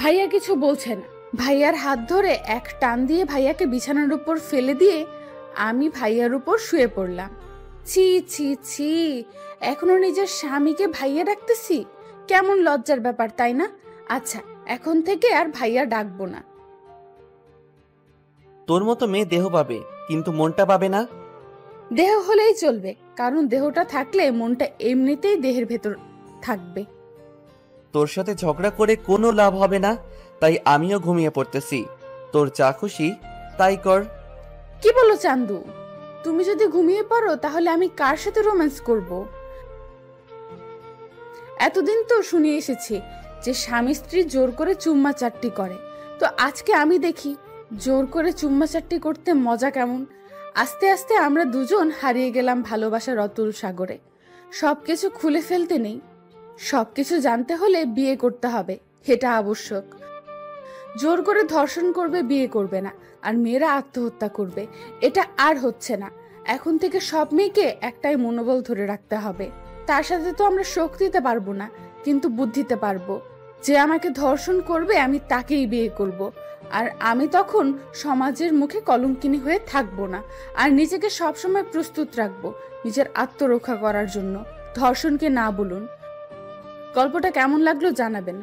ভাইয়া কিছু বলছে না। ভাইয়ার হাত ধরে এক টান দিয়ে ভাইয়াকে বিছানার উপর ফেলে দিয়ে আমি ভাইয়ার উপর শুয়ে পড়লাম। ছি ছি ছি, এখনো নিজের স্বামীকে ভাইয়া ডাকতেছি, কেমন লজ্জার ব্যাপার, তাই না? আচ্ছা, এখন থেকে আর ভাইয়া ডাকবো না। তোর মতো মেয়ে দেহ পাবে, কিন্তু মনটা পাবে না। দেহ হলেই চলবে, কারণ দেহটা থাকলে মনটা এমনিতেই দেহের ভেতর থাকবে। তোর সাথে ঝগড়া করে কোনো লাভ হবে না, তাই আমিও ঘুমিয়ে পড়তেছি। তোর যা খুশি তাই কর। কি বলো চান্দু? তুমি যদি ঘুমিয়ে পড়ো তাহলে আমি কার সাথে রোম্যান্স করব? এতদিন তো শুনে এসেছি যে স্বামী স্ত্রী জোর করে চুম্মা চাট্টি করে, তো আজকে আমি দেখি জোর করে চুম্মা চাট্টি করতে মজা কেমন। আস্তে আস্তে আমরা দুজন হারিয়ে গেলাম ভালোবাসার অতুল সাগরে। সবকিছু খুলে ফেলতে নেই, সবকিছু জানতে হলে বিয়ে করতে হবে, এটা আবশ্যক। জোর করে ধর্ষণ করবে, বিয়ে করবে না, আর মেয়েরা আত্মহত্যা করবে, এটা আর হচ্ছে না। এখন থেকে সব মেয়েকে একটাই মনোবল ধরে রাখতে হবে। তার সাথে তো আমরা শোক দিতে পারবো না, কিন্তু বুদ্ধিতে পারবো। যে আমাকে ধর্ষণ করবে আমি তাকেই বিয়ে করব, আর আমি তখন সমাজের মুখে কলঙ্কিনী হয়ে থাকবো না, আর নিজেকে সবসময় প্রস্তুত রাখবো নিজের আত্মরক্ষা করার জন্য। ধর্ষণকে না বলুন। গল্পটা কেমন লাগলো জানাবেন।